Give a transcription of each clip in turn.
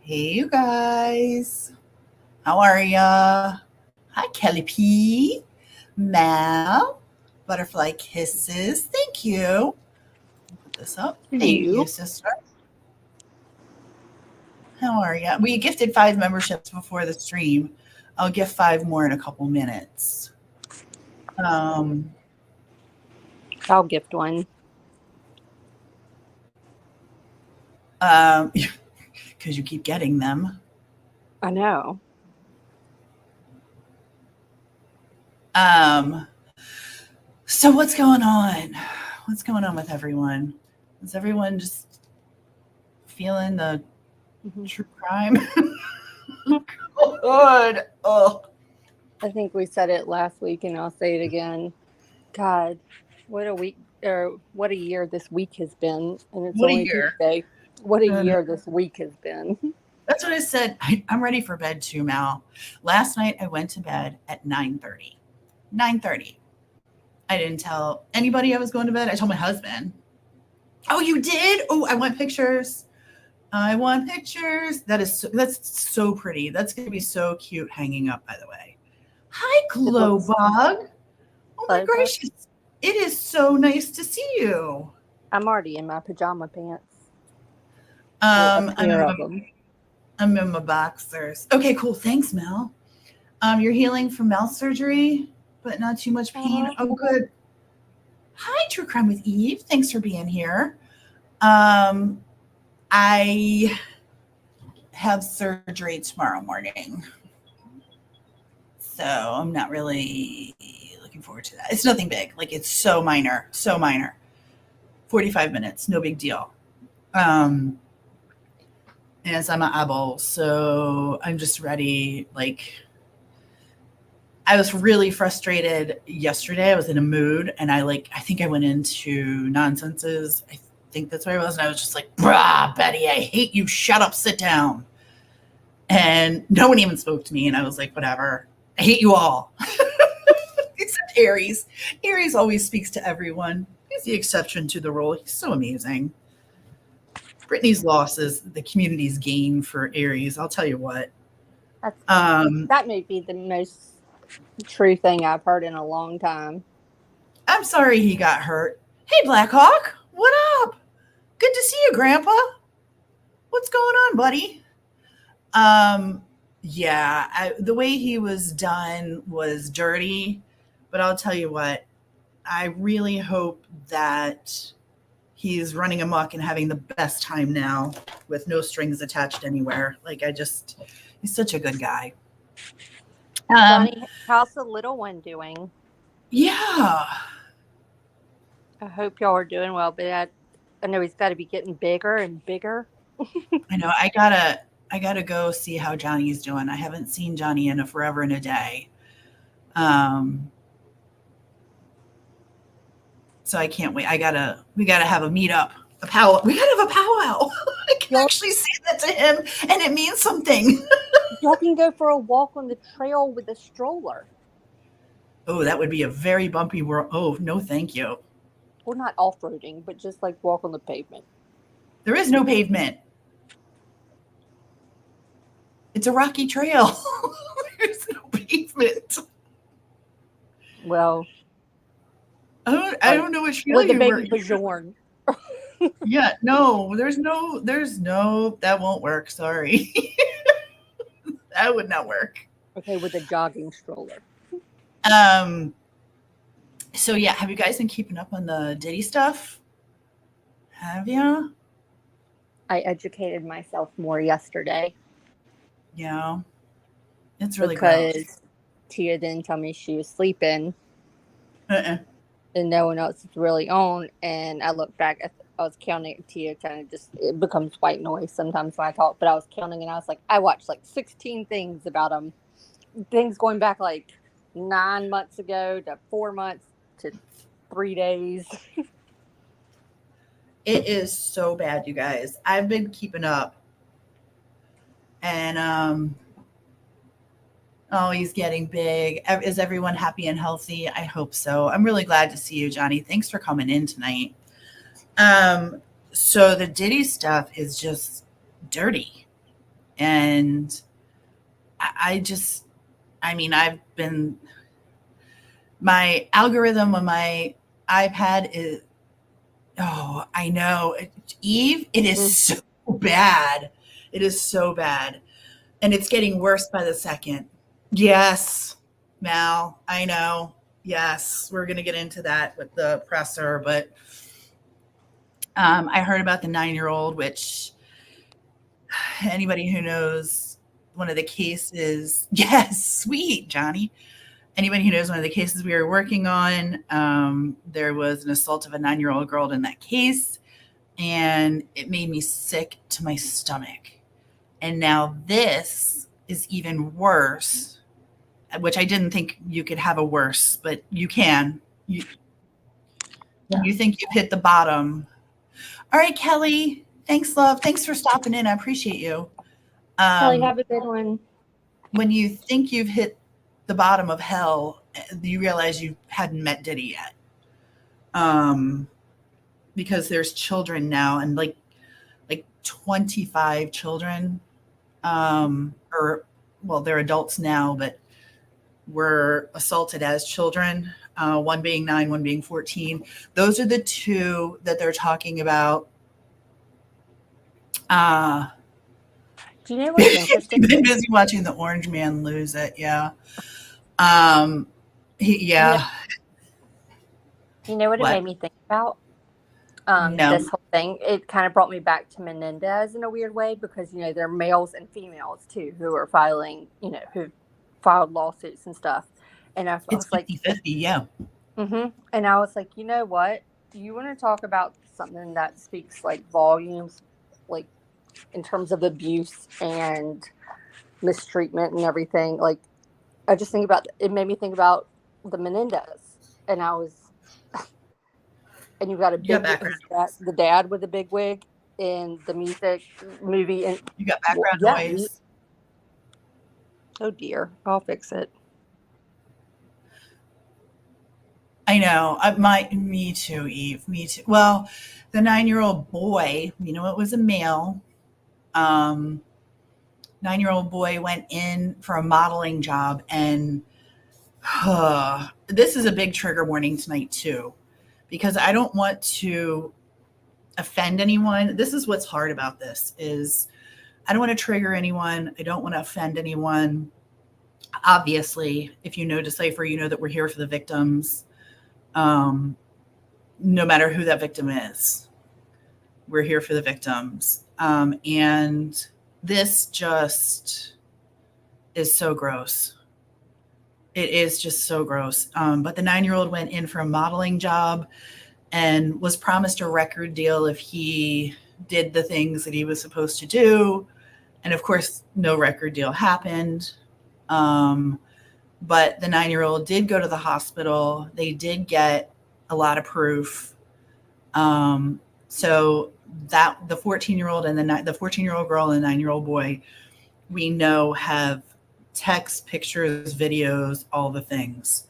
Hey, you guys. How are ya? Hi, Kelly P. Mal. Butterfly kisses. Thank you. Put this up. Thank you, sister. How are ya? We gifted 5 memberships before the stream. I'll gift 5 more in a couple minutes. I'll gift one. Because you keep getting them. I know. So what's going on? What's going on with everyone? Is everyone just feeling the true crime? Good. Oh. I think we said it last week, and I'll say it again. God, what a week, or what a year this week has been, and it's only Tuesday. What a year this week has been. That's what I said. I'm ready for bed too, Mal. Last night I went to bed at 9:30. 9:30. I didn't tell anybody I was going to bed. I told my husband. Oh, you did? Oh, I want pictures. I want pictures. That's so pretty. That's going to be so cute hanging up, by the way. Hi, Glowbug. Oh, my gracious. It is so nice to see you. I'm already in my pajama pants. I'm in my boxers. Okay, cool. Thanks, Mel. You're healing from mouth surgery, but not too much pain. Oh, good. Hi, True Crime with Eve. Thanks for being here. I have surgery tomorrow morning, so I'm not really looking forward to that. It's nothing big. Like, it's so minor. 45 minutes, no big deal. As I'm an eyeball, so I'm just ready. Like, I was really frustrated yesterday. I was in a mood, and I think I went into nonsenses. I think that's where I was, and I was just like, "Brah, Betty, I hate you. Shut up, sit down." And no one even spoke to me, and I was like, "Whatever. I hate you all," except Aries. Aries always speaks to everyone. He's the exception to the rule. He's so amazing. Brittany's loss is the community's gain for Aries. I'll tell you what. That may be the most true thing I've heard in a long time. I'm sorry he got hurt. Hey, Blackhawk, what up? Good to see you, Grandpa. What's going on, buddy? The way he was done was dirty, but I'll tell you what. I really hope that he's running amok and having the best time now with no strings attached anywhere. He's such a good guy. Johnny, how's the little one doing? Yeah. I hope y'all are doing well, but I know he's got to be getting bigger and bigger. I know. I gotta go see how Johnny's doing. I haven't seen Johnny in forever and a day. So I can't wait. We gotta have a meetup, a powwow. We gotta have a powwow. I can actually say that to him, and it means something. Y'all can go for a walk on the trail with a stroller. Oh, that would be a very bumpy world. Oh, no, thank you. Well, not off-roading, but just like walk on the pavement. There is no pavement. It's a rocky trail. There's no pavement. Well, I don't know which trail with the you were. baby Bajourn. Yeah, no, there's no, that won't work. Sorry. That would not work. Okay, with a jogging stroller. So yeah, have you guys been keeping up on the Diddy stuff? Have you? I educated myself more yesterday. Yeah. It's really because gross. Tia didn't tell me she was sleeping. Uh-uh. And no one else is really on. And I looked back, I was counting. Tia kind of just, it becomes white noise sometimes when I talk, but I was counting and I was like, I watched like 16 things about him. Things going back like 9 months ago to 4 months to 3 days. It is so bad, you guys. I've been keeping up. And oh, he's getting big. Is everyone happy and healthy? I hope so. I'm really glad to see you, Johnny. Thanks for coming in tonight. So the Diddy stuff is just dirty. And I've been, my algorithm on my iPad is, oh, I know. Eve, it is so bad. It is so bad. And it's getting worse by the second. Yes, Mal, I know. Yes, we're going to get into that with the presser, but I heard about the 9-year-old, which anybody who knows one of the cases, yes, sweet, Johnny. Anybody who knows one of the cases we were working on, there was an assault of a 9-year-old girl in that case, and it made me sick to my stomach. And now this is even worse, which I didn't think you could have a worse, but you can. You think you've hit the bottom. All right, Kelly. Thanks, love. Thanks for stopping in. I appreciate you. Kelly, have a good one. When you think you've hit the bottom of hell, you realize you hadn't met Diddy yet. Because there's children now, and like 25 children, they're adults now, but were assaulted as children, one being 9, one being 14. Those are the two that they're talking about. Do you know what's interesting? I've been busy watching the Orange Man lose it. Yeah. Yeah. You know what it made me think about? No. This whole thing, it kind of brought me back to Menendez in a weird way because, there are males and females too who are filing, who filed lawsuits and stuff. And I was like, 50-50, yeah. Mm-hmm. And I was like, you know what? Do you want to talk about something that speaks like volumes, like in terms of abuse and mistreatment and everything? Like, I just think about it, made me think about the Menendez, and I was. And you've got the dad with the big wig in the music movie. And you got background noise. Oh dear, I'll fix it. I know. Me too, Eve. Me too. Well, the 9-year-old boy, it was a male. 9-year-old boy went in for a modeling job, and this is a big trigger warning tonight too. Because I don't want to offend anyone. This is what's hard about this is I don't want to trigger anyone. I don't want to offend anyone. Obviously, if you know Decipher, you know that we're here for the victims. No matter who that victim is, we're here for the victims. And this just is so gross. It is just so gross. But the 9-year-old went in for a modeling job and was promised a record deal if he did the things that he was supposed to do. And of course, no record deal happened. But the 9-year-old did go to the hospital. They did get a lot of proof. So that the 14-year-old and the 14-year-old girl and the 9-year-old boy, we know have text, pictures, videos, all the things.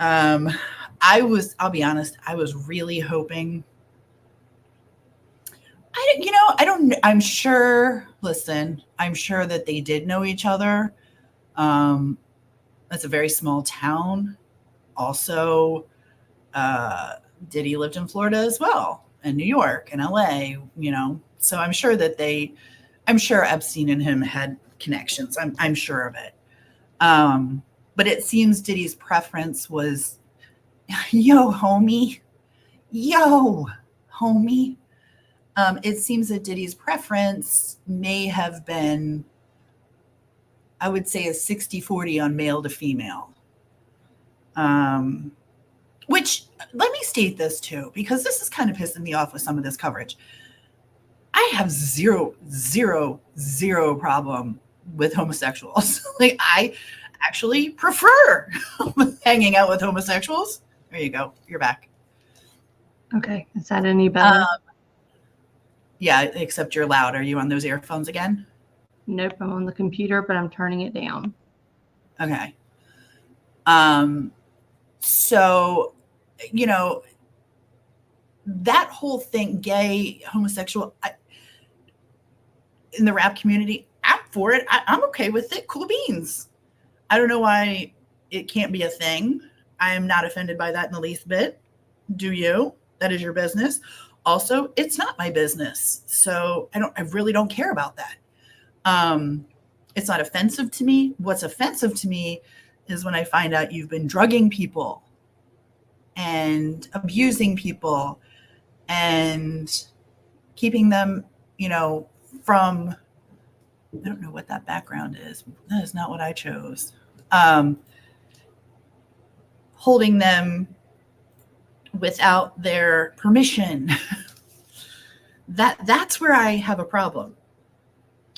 Um, I'll be honest, I was really hoping. I'm sure, listen, I'm sure that they did know each other. Um, it's a very small town. Also, Diddy lived in Florida as well, and New York and LA, So I'm sure Epstein and him had connections. I'm sure of it. But it seems Diddy's preference was, yo, homie, yo, homie. It seems that Diddy's preference may have been, I would say, a 60-40 on male to female. Which, let me state this too, because this is kind of pissing me off with some of this coverage. I have zero, zero, zero problem with homosexuals. Like, I actually prefer hanging out with homosexuals. There you go. You're back. Okay. Is that any better? Yeah, except you're loud. Are you on those earphones again? Nope, I'm on the computer, but I'm turning it down. Okay. So, that whole thing, gay, homosexual, in the rap community, I'm for it. I'm okay with it. Cool beans. I don't know why it can't be a thing. I am not offended by that in the least bit. Do you? That is your business. Also, it's not my business. So I really don't care about that. It's not offensive to me. What's offensive to me is when I find out you've been drugging people and abusing people and keeping them, from, I don't know what that background is. That is not what I chose. Holding them without their permission. That's where I have a problem.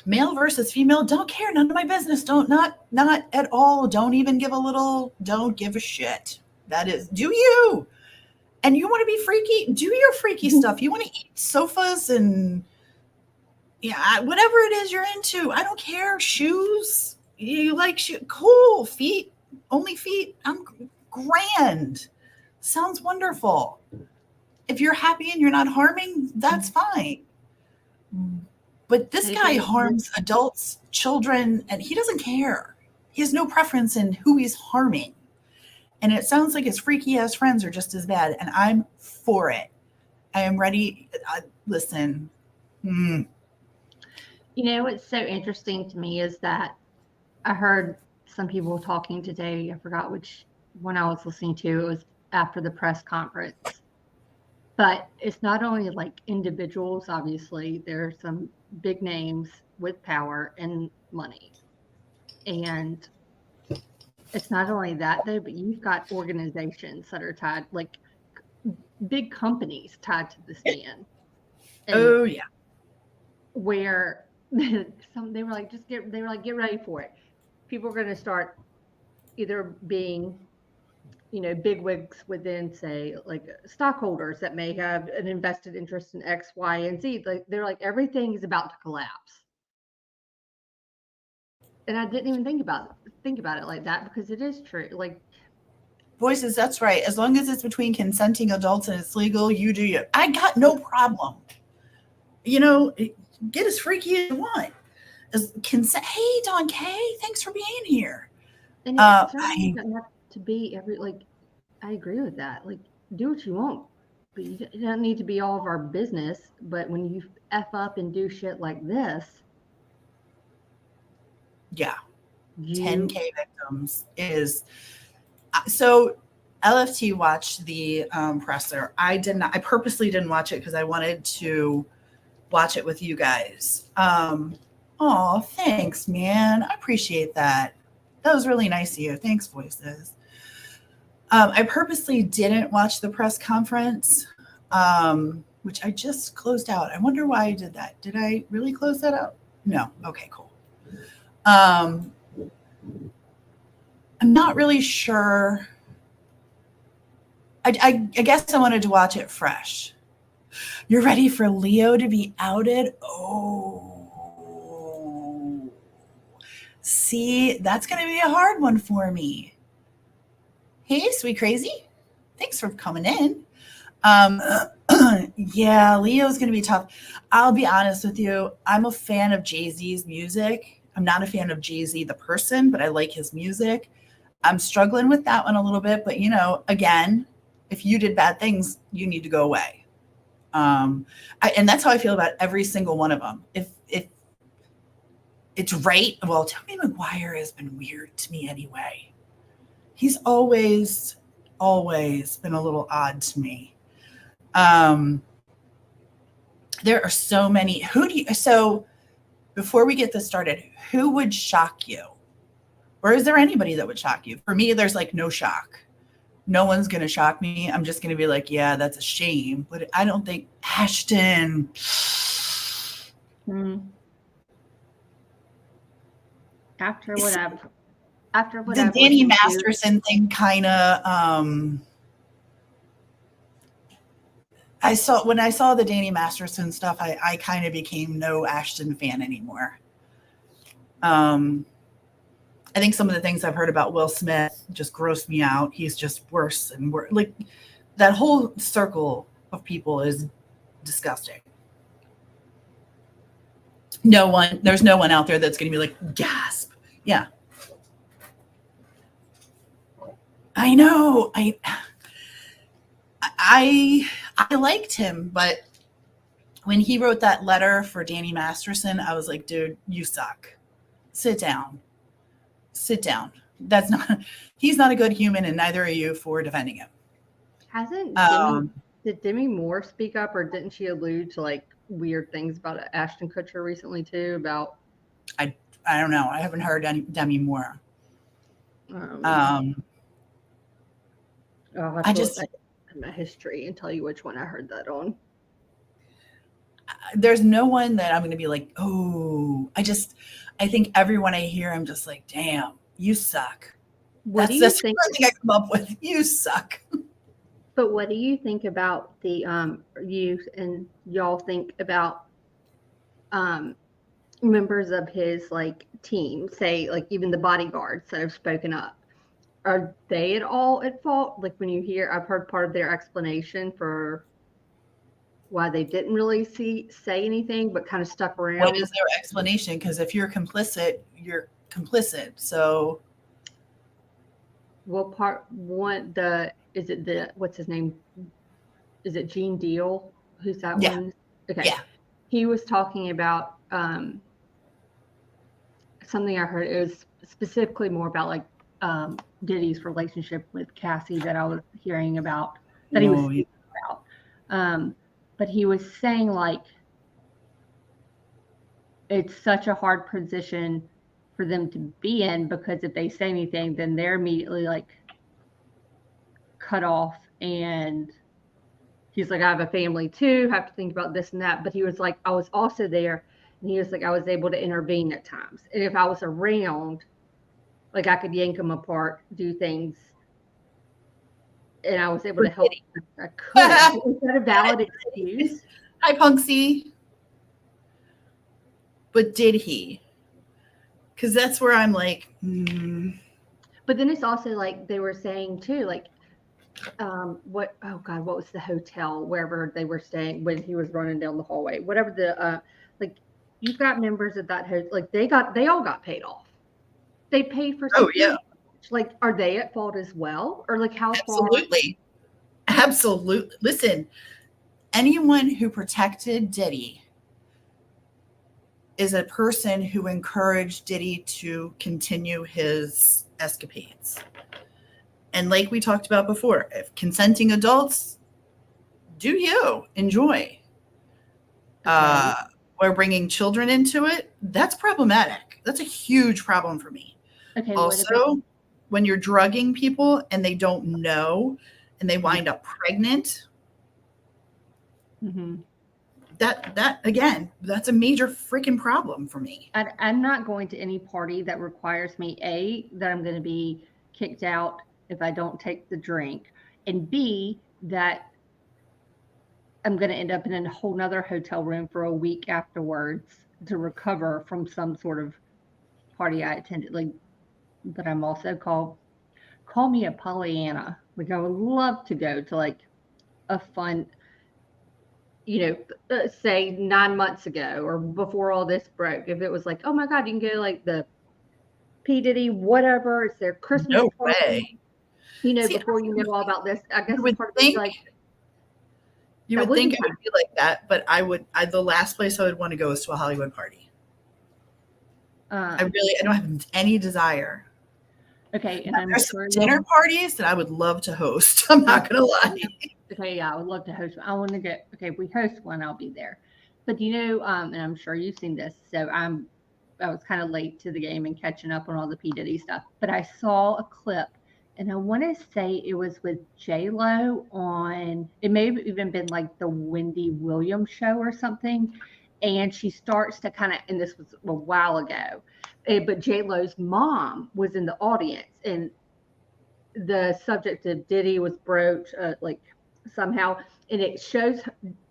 Male versus female, don't care. None of my business. Not at all. Don't even don't give a shit. That is, do you? And you want to be freaky? Do your freaky stuff. You want to eat sofas and whatever it is you're into. I don't care. Shoes. You like shoes? Cool. Feet. Only feet. I'm grand. Sounds wonderful. If you're happy and you're not harming, that's fine. But this guy harms adults, children, and he doesn't care. He has no preference in who he's harming. And it sounds like his freaky ass friends are just as bad. And I'm for it. I am ready. Listen. What's so interesting to me is that I heard some people talking today. I forgot which one I was listening to. It was after the press conference. But it's not only like individuals, obviously, there are some big names with power and money. And it's not only that, though, but you've got organizations that are tied, like big companies tied to this man. And yeah. Where they were like, get ready for it. People are going to start either being big wigs within, say, like stockholders that may have an invested interest in X, Y, and Z. Like, they're like, everything is about to collapse. And I didn't even think about it like that, because it is true. Like, Voices, that's right. As long as it's between consenting adults and it's legal, you do you. I got no problem. Get as freaky as you want. Consent. Hey, Don K, thanks for being here. And it certainly doesn't have to be I agree with that. Like, do what you want, but you don't need to be all of our business. But when you F up and do shit like this, yeah, 10K victims is so. LFT watched the presser. I did not. I purposely didn't watch it because I wanted to watch it with you guys. Oh, thanks, man. I appreciate that. That was really nice of you. Thanks, Voices. I purposely didn't watch the press conference, which I just closed out. I wonder why I did that. Did I really close that out? No. Okay, cool. I'm not really sure. I guess I wanted to watch it fresh. You're ready for Leo to be outed? Oh. See, that's going to be a hard one for me. Hey, sweet crazy. Thanks for coming in. Yeah, Leo's going to be tough. I'll be honest with you. I'm a fan of Jay-Z's music. I'm not a fan of Jay-Z the person, but I like his music. I'm struggling with that one a little bit, but again, if you did bad things, you need to go away. And that's how I feel about every single one of them. If it's right, well, Tobey Maguire has been weird to me anyway. He's always been a little odd to me. There are so many. So before we get this started, who would shock you? Or is there anybody that would shock you? For me, there's like no shock. No one's going to shock me. I'm just going to be like, yeah, that's a shame. But I don't think Ashton. After what the Danny Masterson thing kind of when I saw the Danny Masterson stuff, I kind of became no Ashton fan anymore. I think some of the things I've heard about Will Smith just grossed me out. He's just worse and worse. Like that whole circle of people is disgusting. There's no one out there that's going to be like, gasp. Yeah. I know. I liked him, but when he wrote that letter for Danny Masterson, I was like, dude, you suck. Sit down. He's not a good human, and neither are you for defending him. Did Demi Moore speak up, or didn't she allude to like weird things about Ashton Kutcher recently too? About I don't know. I haven't heard Demi Moore. I just my history and tell you which one I heard that on. There's no one that I'm going to be like, oh, I think everyone I hear, I'm just like, damn, you suck. That's the first thing I come up with. You suck. But what do you think about the youth, and y'all think about members of his like team, say like even the bodyguards that have spoken up? Are they at all at fault? Like when you hear, I've heard part of their explanation for why they didn't really say anything, but kind of stuck around. What is their explanation? Because if you're complicit, you're complicit. So, well, what's his name? Is it Gene Deal? Who's that one? Okay. Yeah. He was talking about something I heard. It was specifically more about like Diddy's relationship with Cassie that I was hearing about, that he was speaking about. But he was saying like it's such a hard position for them to be in, because if they say anything, then they're immediately like cut off. And he's like, I have a family too, have to think about this and that. But he was like, I was also there, and he was like, I was able to intervene at times. And if I was around, like I could yank them apart, do things, and I was able to help. I could. Is that a valid excuse? Hi, Punksy. But did he? Because that's where I'm like, But then it's also like they were saying too, like, what was the hotel, wherever they were staying when he was running down the hallway, whatever the, like, you've got members of that hotel, like they all got paid off. They paid for something. Oh, yeah. Like, are they at fault as well? Or like how Absolutely. Listen, anyone who protected Diddy is a person who encouraged Diddy to continue his escapades. And like we talked about before, if consenting adults, do you enjoy? Okay. Or bringing children into it, that's problematic. That's a huge problem for me. Okay. Also, when you're drugging people and they don't know and they wind up pregnant, that again, that's a major freaking problem for me. I'm not going to any party that requires me, A, that I'm going to be kicked out if I don't take the drink, and B, that I'm going to end up in a whole nother hotel room for a week afterwards to recover from some sort of party I attended. Like, but I'm also called call me a Pollyanna. Like I would love to go to like a fun, say 9 months ago or before all this broke. If it was like, oh my God, you can go like the P. Diddy, whatever, it's their Christmas No party. way. See, Before you know all about this, I guess you would part of think, like, you would think it would be like that, but the last place I would want to go is to a Hollywood party. I don't have any desire. Okay, and I'm there's sure some dinner parties that I would love to host. I'm not gonna lie. Okay, yeah, I would love to host. I want to get. Okay, if we host one, I'll be there. But and I'm sure you've seen this. So I was kind of late to the game and catching up on all the P. Diddy stuff. But I saw a clip, and I want to say it was with J-Lo on. It may have even been like the Wendy Williams show or something. And she starts to kind of, and this was a while ago, but J-Lo's mom was in the audience, and the subject of Diddy was broached, like somehow, and it shows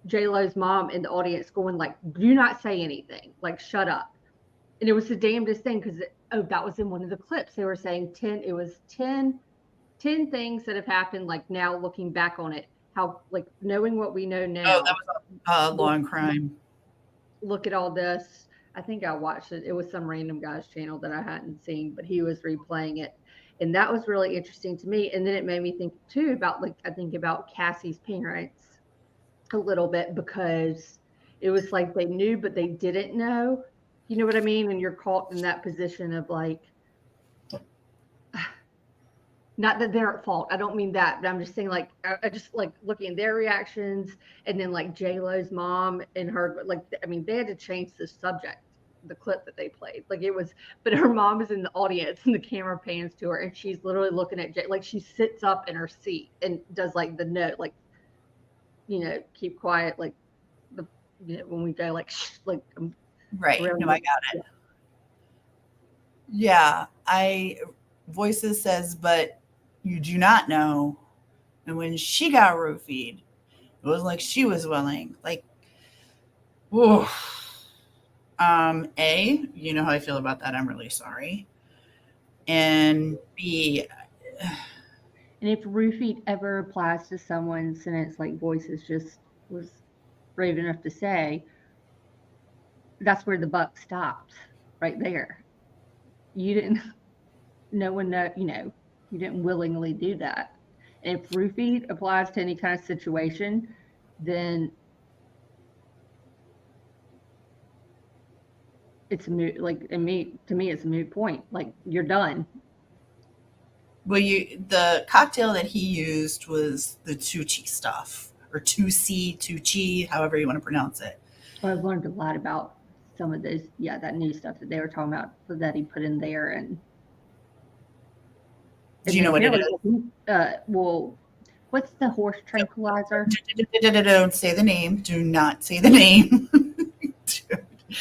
J-Lo's mom in the audience going like, "Do not say anything, like shut up." And it was the damnedest thing because that was in one of the clips. They were saying 10 things that have happened. Like now looking back on it, how like knowing what we know now. Oh, that was a long crime. Look at all this. I think I watched it. It was some random guy's channel that I hadn't seen, but he was replaying it. And that was really interesting to me. And then it made me think too about about Cassie's parents a little bit, because it was like they knew, but they didn't know. You know what I mean? And you're caught in that position of like, not that they're at fault. I don't mean that, but I'm just saying like, I just like looking at their reactions, and then like J-Lo's mom and her, like, I mean, they had to change the subject, the clip that they played. Like it was, but her mom is in the audience and the camera pans to her and she's literally looking at Jay, like she sits up in her seat and does like the note, like, keep quiet. Like when we go like, shh, like, right. No, I got it. Yeah. Voices says, but you do not know. And when she got roofied, it was like she was willing. Like, whoa. A, you know how I feel about that. I'm really sorry. And B, and if roofied ever applies to someone, since like Voices just was brave enough to say, that's where the buck stops, right there. You didn't. No one know. You didn't willingly do that. And if roofied applies to any kind of situation, then it's moot. Like to me, it's a moot point. Like you're done. Well, the cocktail that he used was the Tucci stuff, or Tucci, however you want to pronounce it. Well, I've learned a lot about some of those, that new stuff that they were talking about that he put in there. And do you know what it is? Well, what's the horse tranquilizer? Don't say the name. Do not say the name.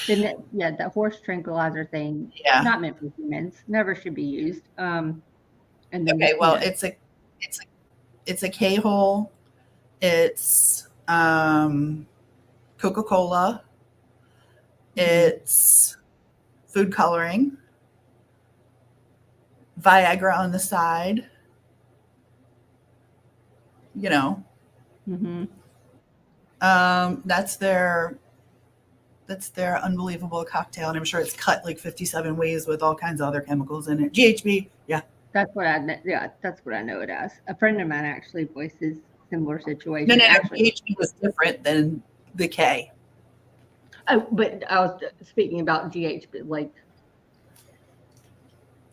The horse tranquilizer thing. Yeah. Not meant for humans. Never should be used. And then okay. Well, it's a K-hole. It's Coca-Cola. It's food coloring. Viagra on the side. Mm-hmm. That's their unbelievable cocktail, and I'm sure it's cut like 57 ways with all kinds of other chemicals in it. GHB, yeah. That's what I know it as. A friend of mine actually voices similar situation. No, GHB was different than the K. Oh, but I was speaking about GHB, like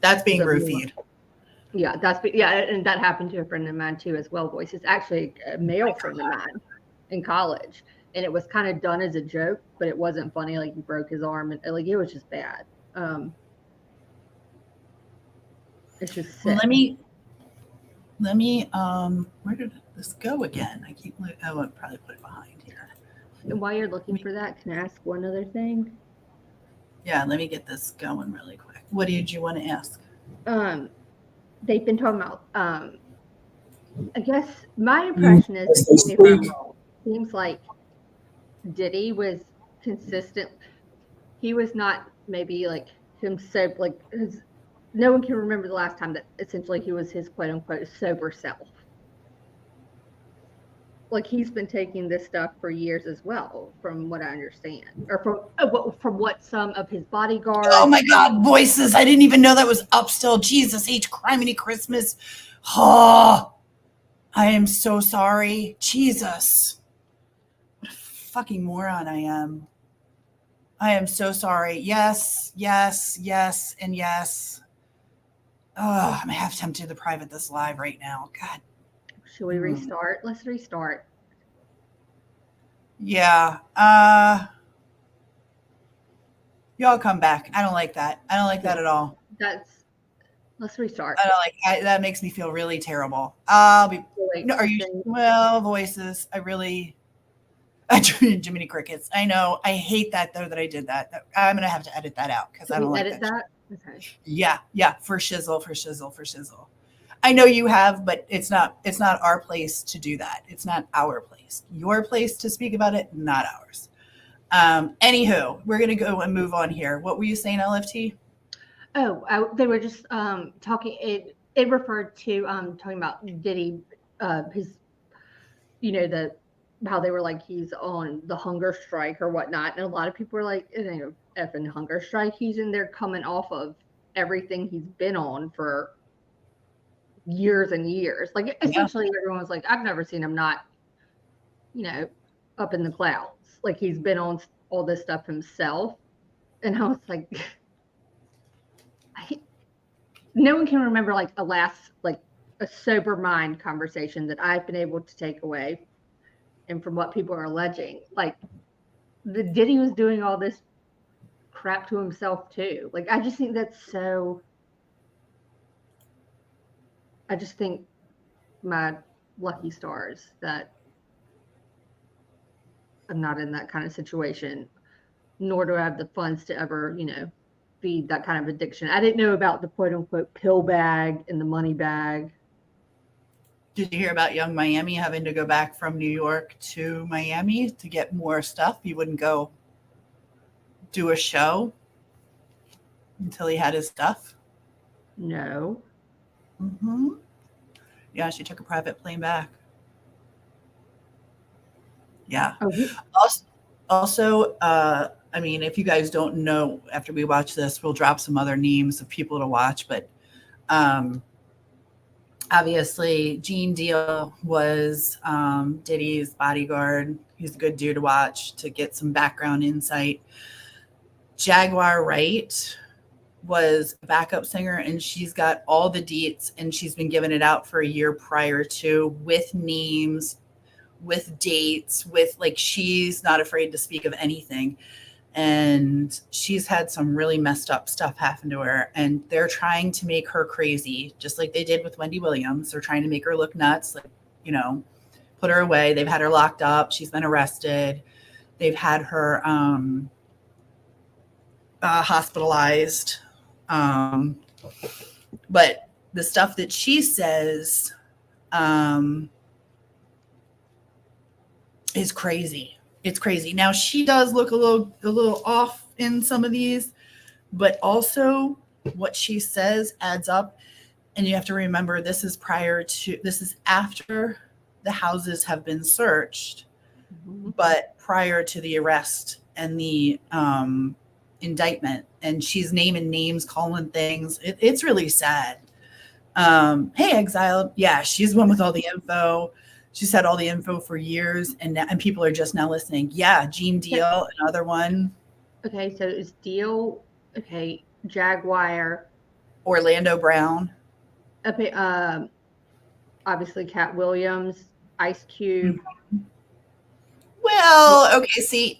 that's being roofied. Yeah, and that happened to a friend of mine too as well. Voices actually a male friend of mine in college. And it was kind of done as a joke, but it wasn't funny. Like he broke his arm, and like it was just bad. It's just sick. Let me. Where did this go again? I keep. I would probably put it behind here. And while you're looking for that, can I ask one other thing? Yeah, let me get this going really quick. What did you want to ask? They've been talking about. I guess my impression is, if I'm wrong, seems like Diddy was consistent. He was not maybe like himself, like no one can remember the last time that essentially he was his quote unquote sober self. Like he's been taking this stuff for years as well, from what I understand, or from what some of his bodyguards. Oh my God, voices! I didn't even know that was up still. Jesus H. Criminy Christmas. Oh, I am so sorry. Jesus, what a fucking moron I am. I am so sorry. Yes, yes, yes, and yes. Oh, I'm half tempted to private this live right now. God. Should we restart? Let's restart. Yeah. Y'all come back. I don't like that. I don't like that at all. Let's restart. I don't like that. Makes me feel really terrible. I'll be. No, are you? Well, voices. I Jiminy Crickets. I know. I hate that though that I did that. I'm gonna have to edit that out because I don't like that. Okay. Yeah. For shizzle. I know you have, but it's not our place to do that. It's not our place. Your place to speak about it, not ours. Anywho, we're gonna go and move on here. What were you saying, LFT? Oh, they were just talking. It referred to talking about Diddy, his, how they were like he's on the hunger strike or whatnot, and a lot of people were like, "It ain't a effing hunger strike. He's in there coming off of everything he's been on for years and years." Like essentially, everyone was like, "I've never seen him not, up in the clouds. Like he's been on all this stuff himself." And I was like. No one can remember like a sober mind conversation that I've been able to take away, and from what people are alleging, like the Diddy was doing all this crap to himself too. Like I just think that's so. I just think my lucky stars that I'm not in that kind of situation, nor do I have the funds to ever, feed that kind of addiction. I didn't know about the quote unquote pill bag and the money bag. Did you hear about Young Miami having to go back from New York to Miami to get more stuff? He wouldn't go do a show until he had his stuff. No. Mm-hmm. Yeah, she took a private plane back. Yeah. Okay. Also, I mean, if you guys don't know, after we watch this, we'll drop some other names of people to watch. But obviously, Gene Deal was Diddy's bodyguard. He's a good dude to watch to get some background insight. Jaguar Wright was a backup singer, and she's got all the deets, and she's been giving it out for a year prior to, with names, with dates, with like, she's not afraid to speak of anything. And she's had some really messed up stuff happen to her, and they're trying to make her crazy, just like they did with Wendy Williams. They're trying to make her look nuts, like, put her away. They've had her locked up. She's been arrested. They've had her hospitalized. But the stuff that she says is crazy. It's crazy. Now, she does look a little off in some of these, but also what she says adds up. And you have to remember, this is after the houses have been searched, but prior to the arrest and the indictment. And she's naming names, calling things. It's really sad. Hey, Exiled. Yeah, she's one with all the info. She's had all the info for years, and people are just now listening. Yeah, Gene Deal, another one. Okay, so it's Deal. Okay, Jaguar. Orlando Brown. Okay, obviously Cat Williams, Ice Cube. Mm-hmm. Well, okay, see,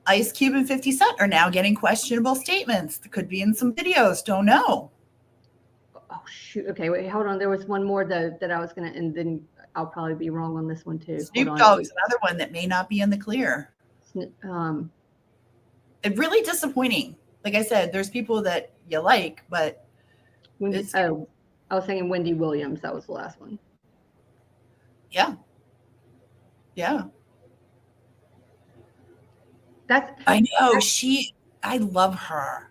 Ice Cube and 50 Cent are now getting questionable statements. That could be in some videos. Don't know. Oh shoot! Okay, wait, hold on. There was one more though that I was gonna, and then I'll probably be wrong on this one too. Snoop Dogg's another one that may not be in the clear. It's really disappointing. Like I said, there's people that you like, but I was thinking Wendy Williams. That was the last one. Yeah. I know. I love her.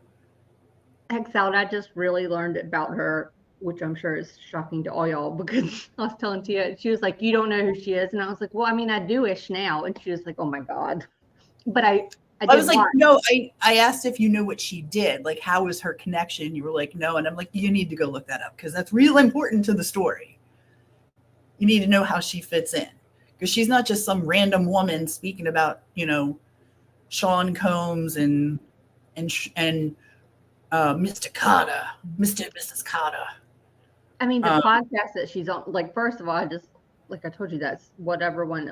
Exiled, I just really learned about her, which I'm sure is shocking to all y'all, because I was telling Tia, she was like, you don't know who she is. And I was like, well, I mean, I do-ish now. And she was like, oh my God. But I was like, watch. no, I asked if you knew what she did. Like, how was her connection? You were like, no. And I'm like, you need to go look that up because that's real important to the story. You need to know how she fits in because she's not just some random woman speaking about, Sean Combs and Mr. Carter, Mr. and Mrs. Carter. I mean, the podcast that she's on, like, first of all, I just, like I told you, that's whatever one,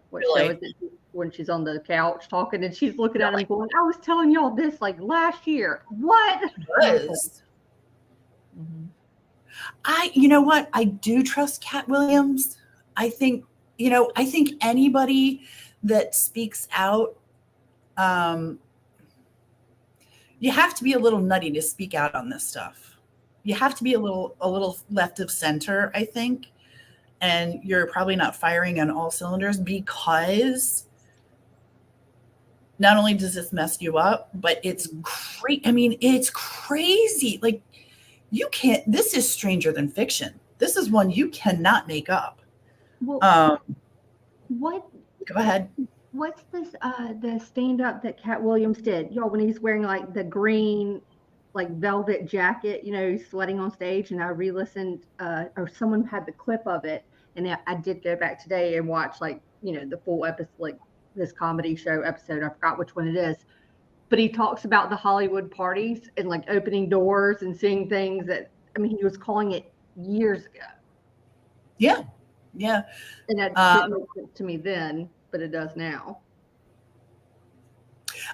what Really? show is it, when she's on the couch talking and she's looking at him going, I was telling y'all this like last year. What? Was. You know what? I do trust Cat Williams. I think anybody that speaks out, you have to be a little nutty to speak out on this stuff. You have to be a little left of center, I think. And you're probably not firing on all cylinders because not only does this mess you up, but it's great. I mean, it's crazy. Like this is stranger than fiction. This is one you cannot make up. Well, Go ahead. What's this, the stand-up that Cat Williams did? Y'all, when he's wearing like the green, like velvet jacket, he's sweating on stage, and I re-listened, or someone had the clip of it, and I did go back today and watch the full episode, like this comedy show episode. I forgot which one it is, but he talks about the Hollywood parties and like opening doors and seeing things that, I mean, he was calling it years ago. Yeah. And that didn't make sense to me then, but it does now.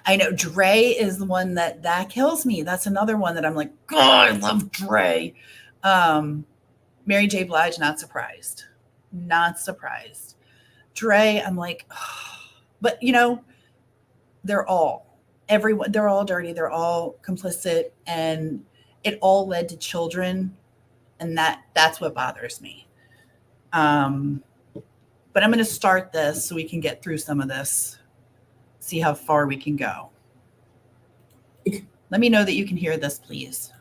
I know Dre is the one that kills me. That's another one that I'm like, God, I love Dre. Mary J. Blige, not surprised. Dre, I'm like, oh. But they're all dirty. They're all complicit, and it all led to children. And that's what bothers me. But I'm going to start this so we can get through some of this, see how far we can go. Let me know that you can hear this, please.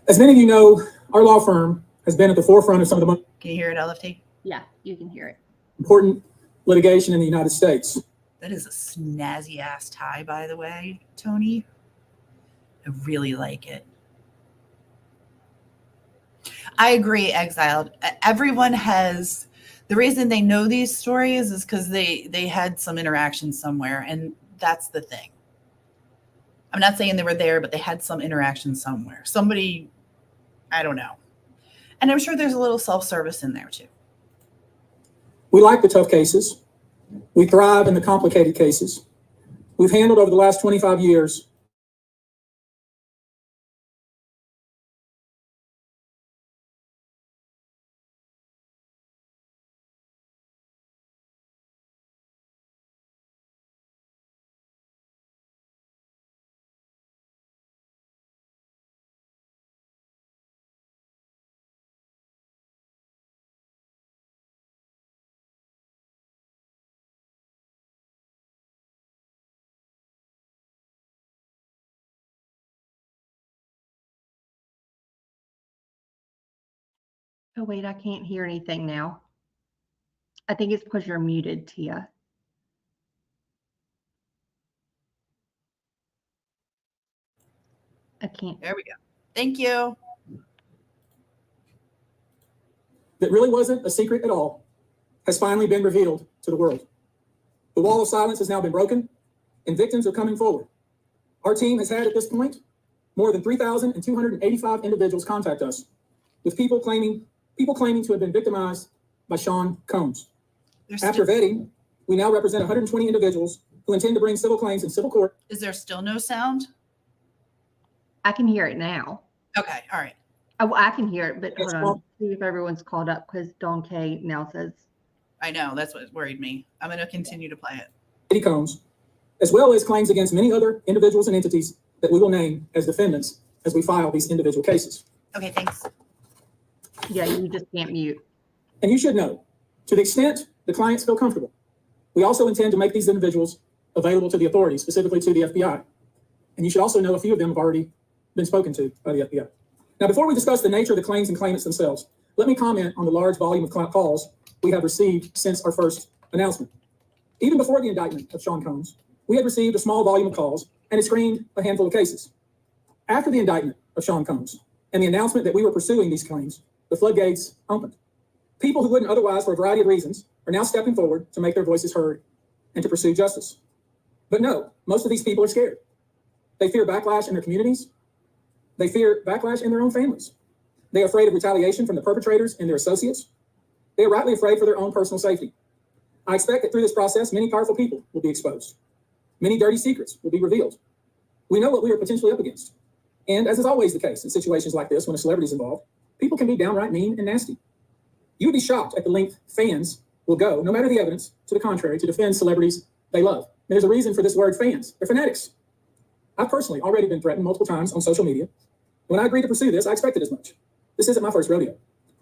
As many of you know, our law firm has been at the forefront of some of the most Can you hear it, LFT? Yeah, you can hear it. important litigation in the United States. That is a snazzy ass tie, by the way, Tony. I really like it. I agree, Exiled. Everyone has, the reason they know these stories is because they had some interaction somewhere, and that's the thing. I'm not saying they were there, but they had some interaction somewhere. Somebody, I don't know. And I'm sure there's a little self-service in there too. We like the tough cases. We thrive in the complicated cases. We've handled over the last 25 years Oh, wait, I can't hear anything now. I think it's because you're muted, Tia. I can't. There we go. Thank you. that really wasn't a secret at all has finally been revealed to the world. The wall of silence has now been broken, and victims are coming forward. Our team has had at this point more than 3,285 individuals contact us, with people claiming to have been victimized by Sean Combs. After vetting, we now represent 120 individuals who intend to bring civil claims in civil court. Is there still no sound? I can hear it now. Okay, all right. Oh, I can hear it, but hold on. See if everyone's caught up, because Dawn K now says. I know, that's what worried me. I'm going to continue to play it. Diddy Combs, as well as claims against many other individuals and entities that we will name as defendants as we file these individual cases. Okay, thanks. Yeah, you just can't mute. And you should know, to the extent the clients feel comfortable, we also intend to make these individuals available to the authorities, specifically to the FBI. And you should also know a few of them have already been spoken to by the FBI. Now, before we discuss the nature of the claims and claimants themselves, let me comment on the large volume of calls we have received since our first announcement. Even before the indictment of Sean Combs, we had received a small volume of calls and had screened a handful of cases. After the indictment of Sean Combs and the announcement that we were pursuing these claims, the floodgates opened. People who wouldn't otherwise, for a variety of reasons, are now stepping forward to make their voices heard and to pursue justice. But no, most of these people are scared. They fear backlash in their communities. They fear backlash in their own families. They are afraid of retaliation from the perpetrators and their associates. They are rightly afraid for their own personal safety. I expect that through this process, many powerful people will be exposed. Many dirty secrets will be revealed. We know what we are potentially up against. And as is always the case in situations like this, when a celebrity is involved, people can be downright mean and nasty. You would be shocked at the length fans will go, no matter the evidence to the contrary, to defend celebrities they love. And there's a reason for this word fans. They're fanatics. I've personally already been threatened multiple times on social media. When I agreed to pursue this, I expected as much. This isn't my first rodeo.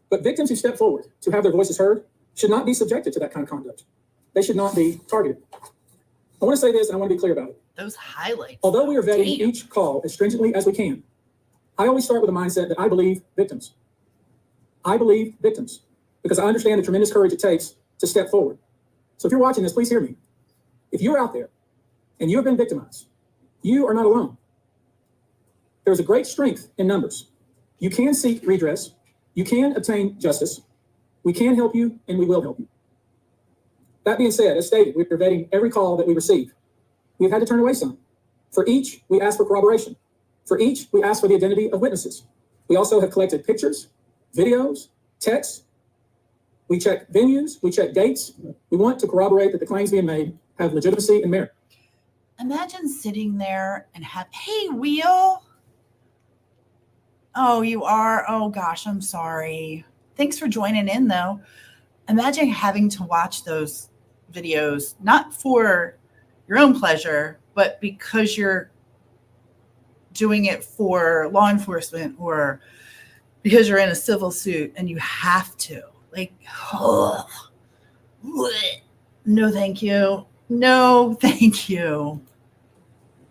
But victims who step forward to have their voices heard should not be subjected to that kind of conduct. They should not be targeted. I want to say this, and I want to be clear about it. Those highlights. Although we are vetting each call as stringently as we can, I always start with a mindset that I believe victims. I believe victims because I understand the tremendous courage it takes to step forward. So if you're watching this, please hear me. If you're out there and you have been victimized, you are not alone. There's a great strength in numbers. You can seek redress. You can obtain justice. We can help you, and we will help you. That being said, as stated, we're vetting every call that we receive. We've had to turn away some. For each, we ask for corroboration. For each, we ask for the identity of witnesses. We also have collected pictures, videos, texts. We check venues. We check dates. We want to corroborate that the claims being made have legitimacy and merit. Imagine sitting there and hey, Wheel. Oh, you are? Oh, gosh, I'm sorry. Thanks for joining in, though. Imagine having to watch those videos, not for your own pleasure, but because you're doing it for law enforcement or because you're in a civil suit and you have to. Like, oh, no, thank you. No, thank you.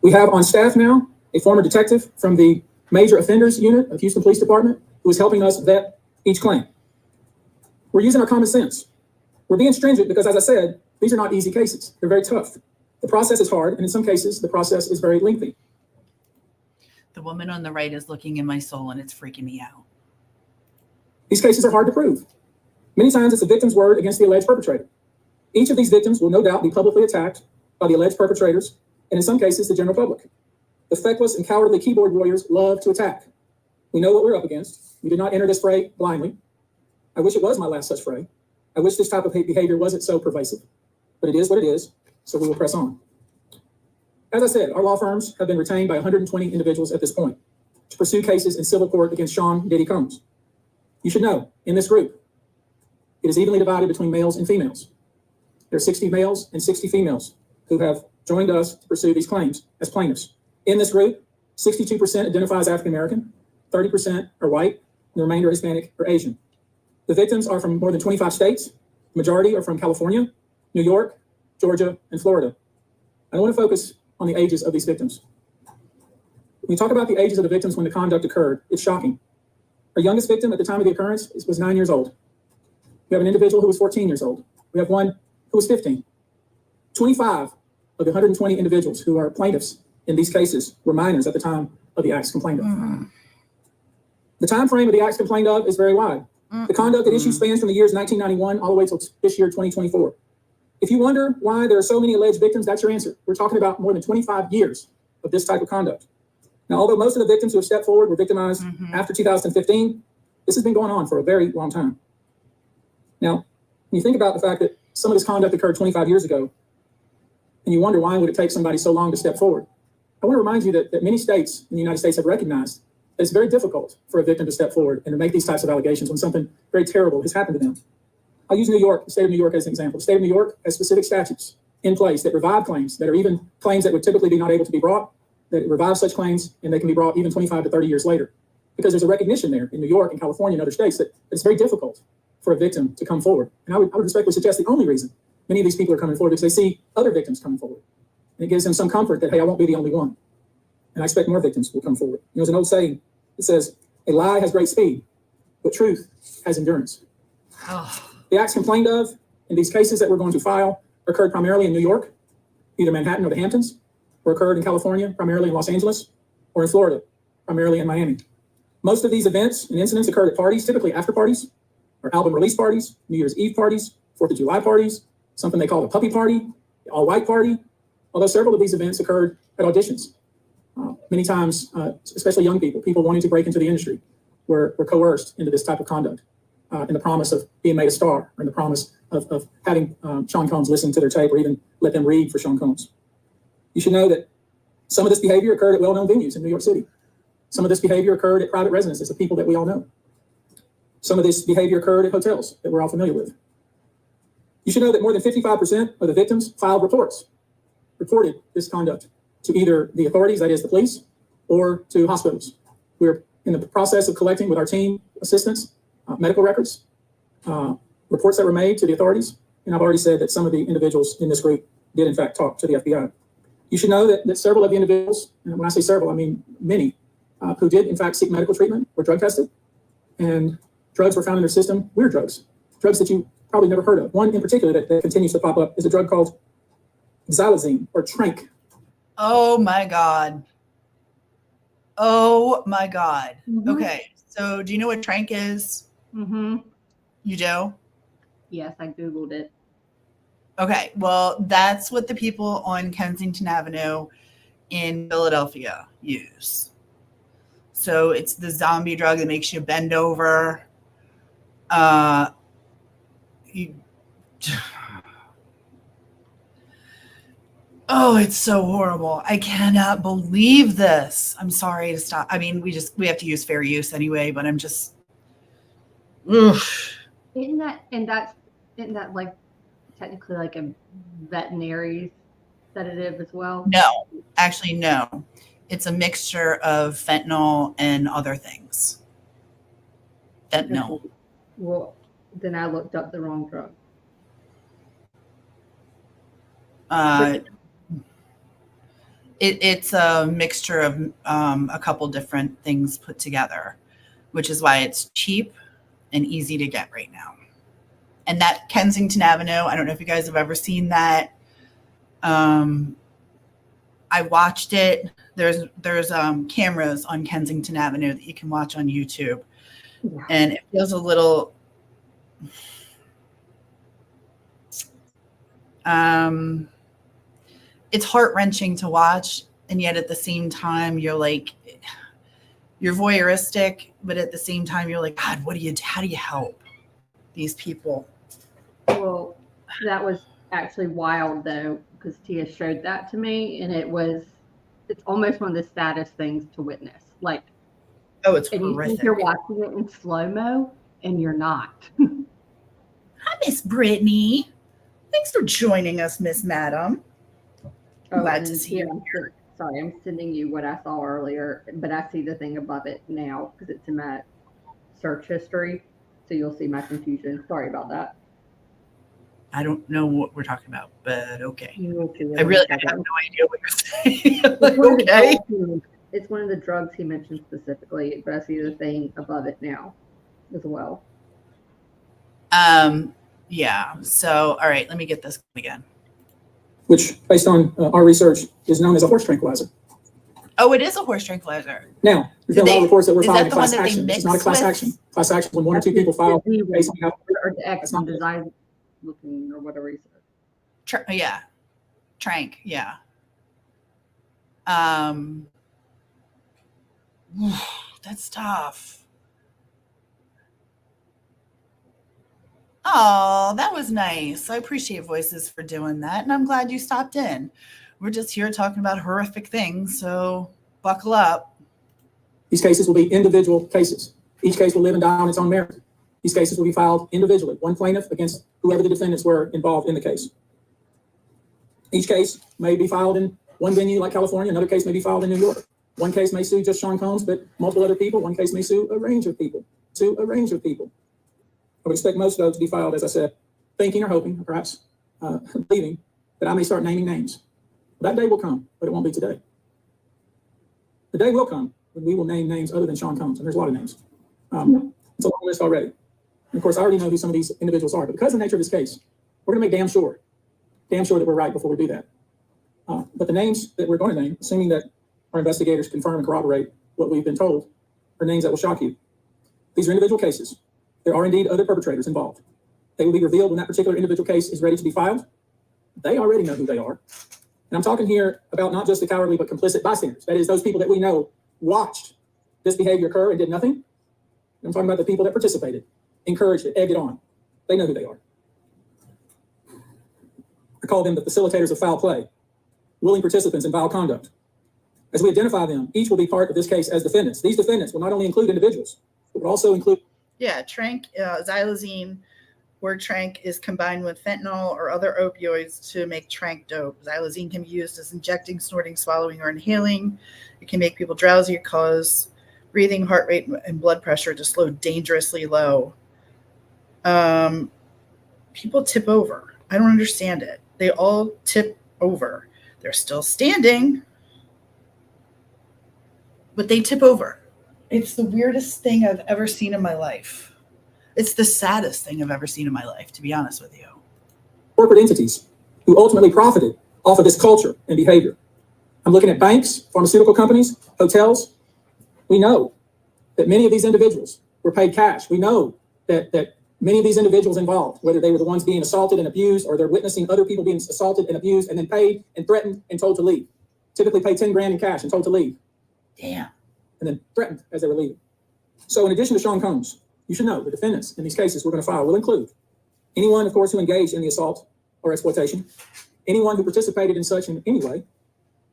We have on staff now a former detective from the Major Offenders Unit of Houston Police Department who is helping us vet each claim. We're using our common sense. We're being stringent because, as I said, these are not easy cases. They're very tough. The process is hard, and in some cases, the process is very lengthy. The woman on the right is looking in my soul, and it's freaking me out. These cases are hard to prove. Many times, it's the victim's word against the alleged perpetrator. Each of these victims will no doubt be publicly attacked by the alleged perpetrators, and in some cases, the general public. The feckless and cowardly keyboard warriors love to attack. We know what we're up against. We did not enter this fray blindly. I wish it was my last such fray. I wish this type of behavior wasn't so pervasive, but it is what it is, so we will press on. As I said, our law firms have been retained by 120 individuals at this point to pursue cases in civil court against Sean Diddy Combs. You should know, in this group, it is evenly divided between males and females. There are 60 males and 60 females who have joined us to pursue these claims as plaintiffs. In this group, 62% identify as African American, 30% are white, and the remainder are Hispanic or Asian. The victims are from more than 25 states. The majority are from California, New York, Georgia, and Florida. I want to focus on the ages of these victims. When you talk about the ages of the victims when the conduct occurred, it's shocking. Our youngest victim at the time of the occurrence was 9 years old. We have an individual who was 14 years old. We have one who was 15. 25 of the 120 individuals who are plaintiffs in these cases were minors at the time of the acts complained of. Mm-hmm. The time frame of the acts complained of is very wide. Mm-hmm. The conduct at issue spans from the years 1991 all the way till this year, 2024. If you wonder why there are so many alleged victims, that's your answer. We're talking about more than 25 years of this type of conduct. Now, although most of the victims who have stepped forward were victimized after 2015, this has been going on for a very long time. Now, when you think about the fact that some of this conduct occurred 25 years ago, and you wonder why would it take somebody so long to step forward, I want to remind you that many states in the United States have recognized that it's very difficult for a victim to step forward and to make these types of allegations when something very terrible has happened to them. I'll use New York, the state of New York as an example. The state of New York has specific statutes in place that revive claims that are even claims that would typically be not able to be brought, that revive such claims, and they can be brought even 25 to 30 years later. Because there's a recognition there in New York and California and other states that it's very difficult for a victim to come forward. And I would respectfully suggest the only reason many of these people are coming forward is they see other victims coming forward. And it gives them some comfort that, hey, I won't be the only one. and I expect more victims will come forward. There's an old saying that says, a lie has great speed, but truth has endurance. Oh, The acts complained of in these cases that we're going to file occurred primarily in New York, either Manhattan or the Hamptons, or occurred in California, primarily in Los Angeles, or in Florida, primarily in Miami. Most of these events and incidents occurred at parties, typically after parties, or album release parties, New Year's Eve parties, 4th of July parties, something they call the puppy party, the all-white party, although several of these events occurred at auditions. Many times, especially young people wanting to break into the industry, were coerced into this type of conduct in the promise of being made a star, or in the promise of having Sean Combs listen to their tape, or even let them read for Sean Combs. You should know that some of this behavior occurred at well-known venues in New York City. Some of this behavior occurred at private residences of people that we all know. Some of this behavior occurred at hotels that we're all familiar with. You should know that more than 55% of the victims filed reported this conduct to either the authorities, that is the police, or to hospitals. We're in the process of collecting with our team assistants, medical records, reports that were made to the authorities. And I've already said that some of the individuals in this group did in fact talk to the FBI. You should know that several of the individuals, and when I say several, I mean many, who did in fact seek medical treatment were drug tested, and drugs were found in their system, weird drugs that you probably never heard of. One in particular that continues to pop up is a drug called xylazine, or trank. oh my God. Oh my God. Mhm. Okay. So do you know what trank is? Mm-hmm. You do? Yes, I Googled it. Okay. Well, that's what the people on Kensington Avenue in Philadelphia use. So it's the zombie drug that makes you bend over. Oh, it's so horrible. I cannot believe this. I'm sorry to stop. I mean, we have to use fair use anyway, but I'm just, ugh. Isn't that like technically like a veterinary sedative as well? No, actually, no. It's a mixture of fentanyl and other things. Fentanyl. Well, then I looked up the wrong drug. It's a mixture of a couple different things put together, which is why it's cheap and easy to get right now. And that Kensington Avenue, I don't know if you guys have ever seen that. I watched it. There's cameras on Kensington Avenue that you can watch on YouTube, Yeah. and it feels a little. It's heart-wrenching to watch, and yet at the same time you're voyeuristic, but at the same time you're like, God, how do you help these people? Well, that was actually wild though, because Tia showed that to me, and it's almost one of the saddest things to witness. Like, Oh, it's and you horrific. think you're watching it in slow-mo, and you're not. Hi, Miss Brittany. Thanks for joining us, Miss Madam. Glad to see you. Sorry, I'm sending you what I saw earlier, but I see the thing above it now because it's in my search history. So you'll see my confusion. Sorry about that. I don't know what we're talking about, but okay. You will see I have no idea what you're saying. Okay. It's one of the drugs he mentioned specifically, but I see the thing above it now as well. Yeah. So, all right, let me get this again. Which, based on our research, is known as a horse tranquilizer. Oh, it is a horse tranquilizer. Now, there's been a lot of reports that we're is filing that a the class one that they action. It's mix not a class with? action. Class action when one or two people file based on Or the X That's not design looking or whatever he said. Yeah. Trank. Yeah. That's tough. Oh, that was nice. I appreciate Voices for doing that. And I'm glad you stopped in. We're just here talking about horrific things. So buckle up. These cases will be individual cases. Each case will live and die on its own merit. These cases will be filed individually, one plaintiff against whoever the defendants were involved in the case. Each case may be filed in one venue like California. Another case may be filed in New York. One case may sue just Sean Combs, but multiple other people. One case may sue a range of people. I would expect most of those to be filed, as I said, thinking or hoping, or perhaps believing that I may start naming names. That day will come, but it won't be today. The day will come when we will name names other than Sean Combs, and there's a lot of names. It's a long list already. And of course, I already know who some of these individuals are, but because of the nature of this case, we're going to make damn sure that we're right before we do that. But the names that we're going to name, assuming that our investigators confirm and corroborate what we've been told, are names that will shock you. These are individual cases. There are indeed other perpetrators involved. They will be revealed when that particular individual case is ready to be filed. They already know who they are. And I'm talking here about not just the cowardly, but complicit bystanders. That is, those people that we know watched this behavior occur and did nothing. I'm talking about the people that participated, encouraged it, egged it on. They know who they are. I call them the facilitators of foul play, willing participants in vile conduct. As we identify them, each will be part of this case as defendants. These defendants will not only include individuals, but will also include... Yeah, tranq, xylazine, word tranq is combined with fentanyl or other opioids to make tranq dope. Xylazine can be used as injecting, snorting, swallowing, or inhaling. It can make people drowsy, cause breathing, heart rate, and blood pressure to slow dangerously low. People tip over. I don't understand it. They all tip over. They're still standing, but they tip over. It's the weirdest thing I've ever seen in my life. It's the saddest thing I've ever seen in my life, to be honest with you. Corporate entities who ultimately profited off of this culture and behavior. I'm looking at banks, pharmaceutical companies, hotels. We know that many of these individuals were paid cash. We know that many of these individuals involved, whether they were the ones being assaulted and abused, or they're witnessing other people being assaulted and abused and then paid and threatened and told to leave. Typically paid 10 grand in cash and told to leave. Damn. And then threatened as they were leaving. So in addition to Sean Combs, you should know the defendants in these cases we're going to file will include anyone, of course, who engaged in the assault or exploitation, anyone who participated in such in any way,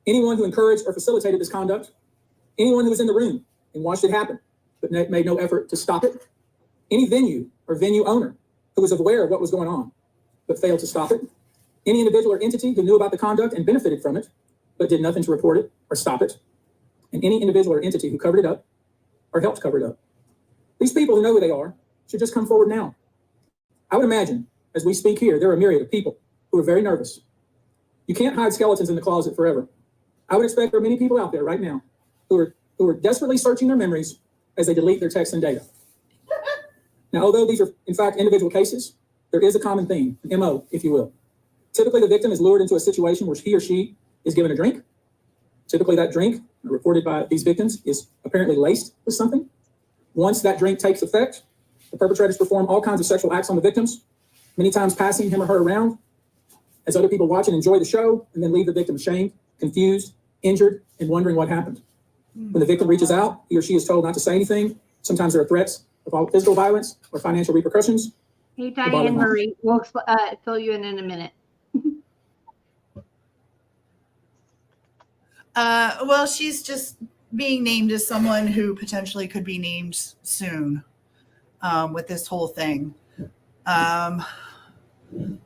anyone who encouraged or facilitated this conduct, anyone who was in the room and watched it happen but made no effort to stop it, any venue or venue owner who was aware of what was going on but failed to stop it, any individual or entity who knew about the conduct and benefited from it but did nothing to report it or stop it, and any individual or entity who covered it up or helped cover it up. These people who know who they are should just come forward now. I would imagine, as we speak here, there are a myriad of people who are very nervous. You can't hide skeletons in the closet forever. I would expect there are many people out there right now who are desperately searching their memories as they delete their texts and data. Now, although these are, in fact, individual cases, there is a common theme, an MO, if you will. Typically, the victim is lured into a situation where he or she is given a drink. Typically, that drink, reported by these victims, is apparently laced with something. Once that drink takes effect, the perpetrators perform all kinds of sexual acts on the victims, many times passing him or her around as other people watch and enjoy the show, and then leave the victim ashamed, confused, injured, and wondering what happened. When the victim reaches out, he or she is told not to say anything. Sometimes there are threats of physical violence or financial repercussions. Hey, Diane Marie, we'll fill you in a minute. Well, she's just being named as someone who potentially could be named soon with this whole thing.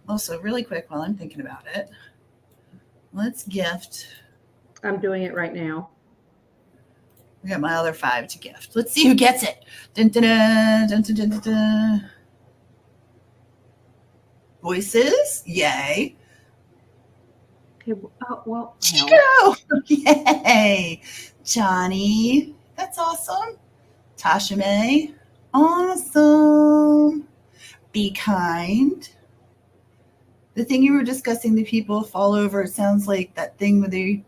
Also, really quick, while I'm thinking about it, let's gift. I'm doing it right now. We got my other 5 to gift. Let's see who gets it. Dun, dun, dun, dun, dun, dun, dun, dun. Voices, yay. Okay, well, Chico, yay. Johnny, that's awesome. Tasha May, awesome. Be kind. The thing you were discussing, the people fall over, it sounds like that thing where they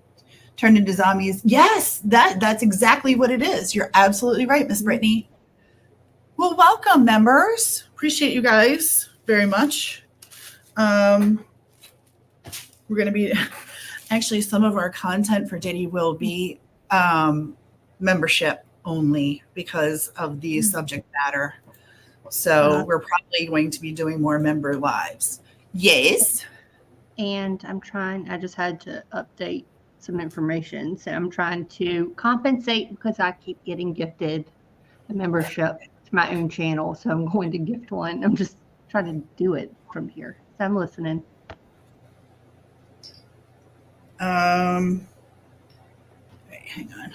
turn into zombies. Yes, that's exactly what it is. You're absolutely right, Miss Brittany. Well, welcome, members. Appreciate you guys very much. We're going to be, actually, some of our content for Diddy will be membership only because of the subject matter. So we're probably going to be doing more member lives. Yes. And I just had to update some information. So I'm trying to compensate because I keep getting gifted a membership to my own channel. So I'm going to gift one. I'm just trying to do it from here. So I'm listening. Wait, hang on.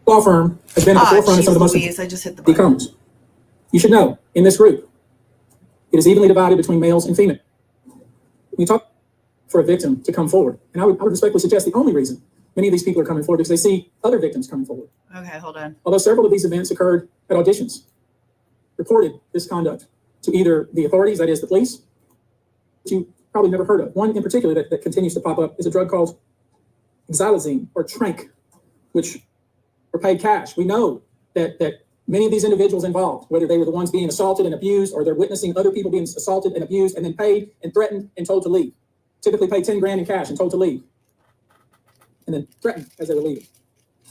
Law firm has been at the forefront of some of the most I just hit the button. becomes. You should know, in this group, it is evenly divided between males and female. When you talk for a victim to come forward, and I would respectfully suggest the only reason Many of these people are coming forward because they see other victims coming forward. Okay, hold on. Although several of these events occurred at auditions, reported this conduct to either the authorities, that is the police, which you probably never heard of. One in particular that continues to pop up is a drug called xylazine or trank, which were paid cash. We know that many of these individuals involved, whether they were the ones being assaulted and abused or they're witnessing other people being assaulted and abused and then paid and threatened and told to leave, typically paid 10 grand in cash and told to leave, and then threatened as they were leaving.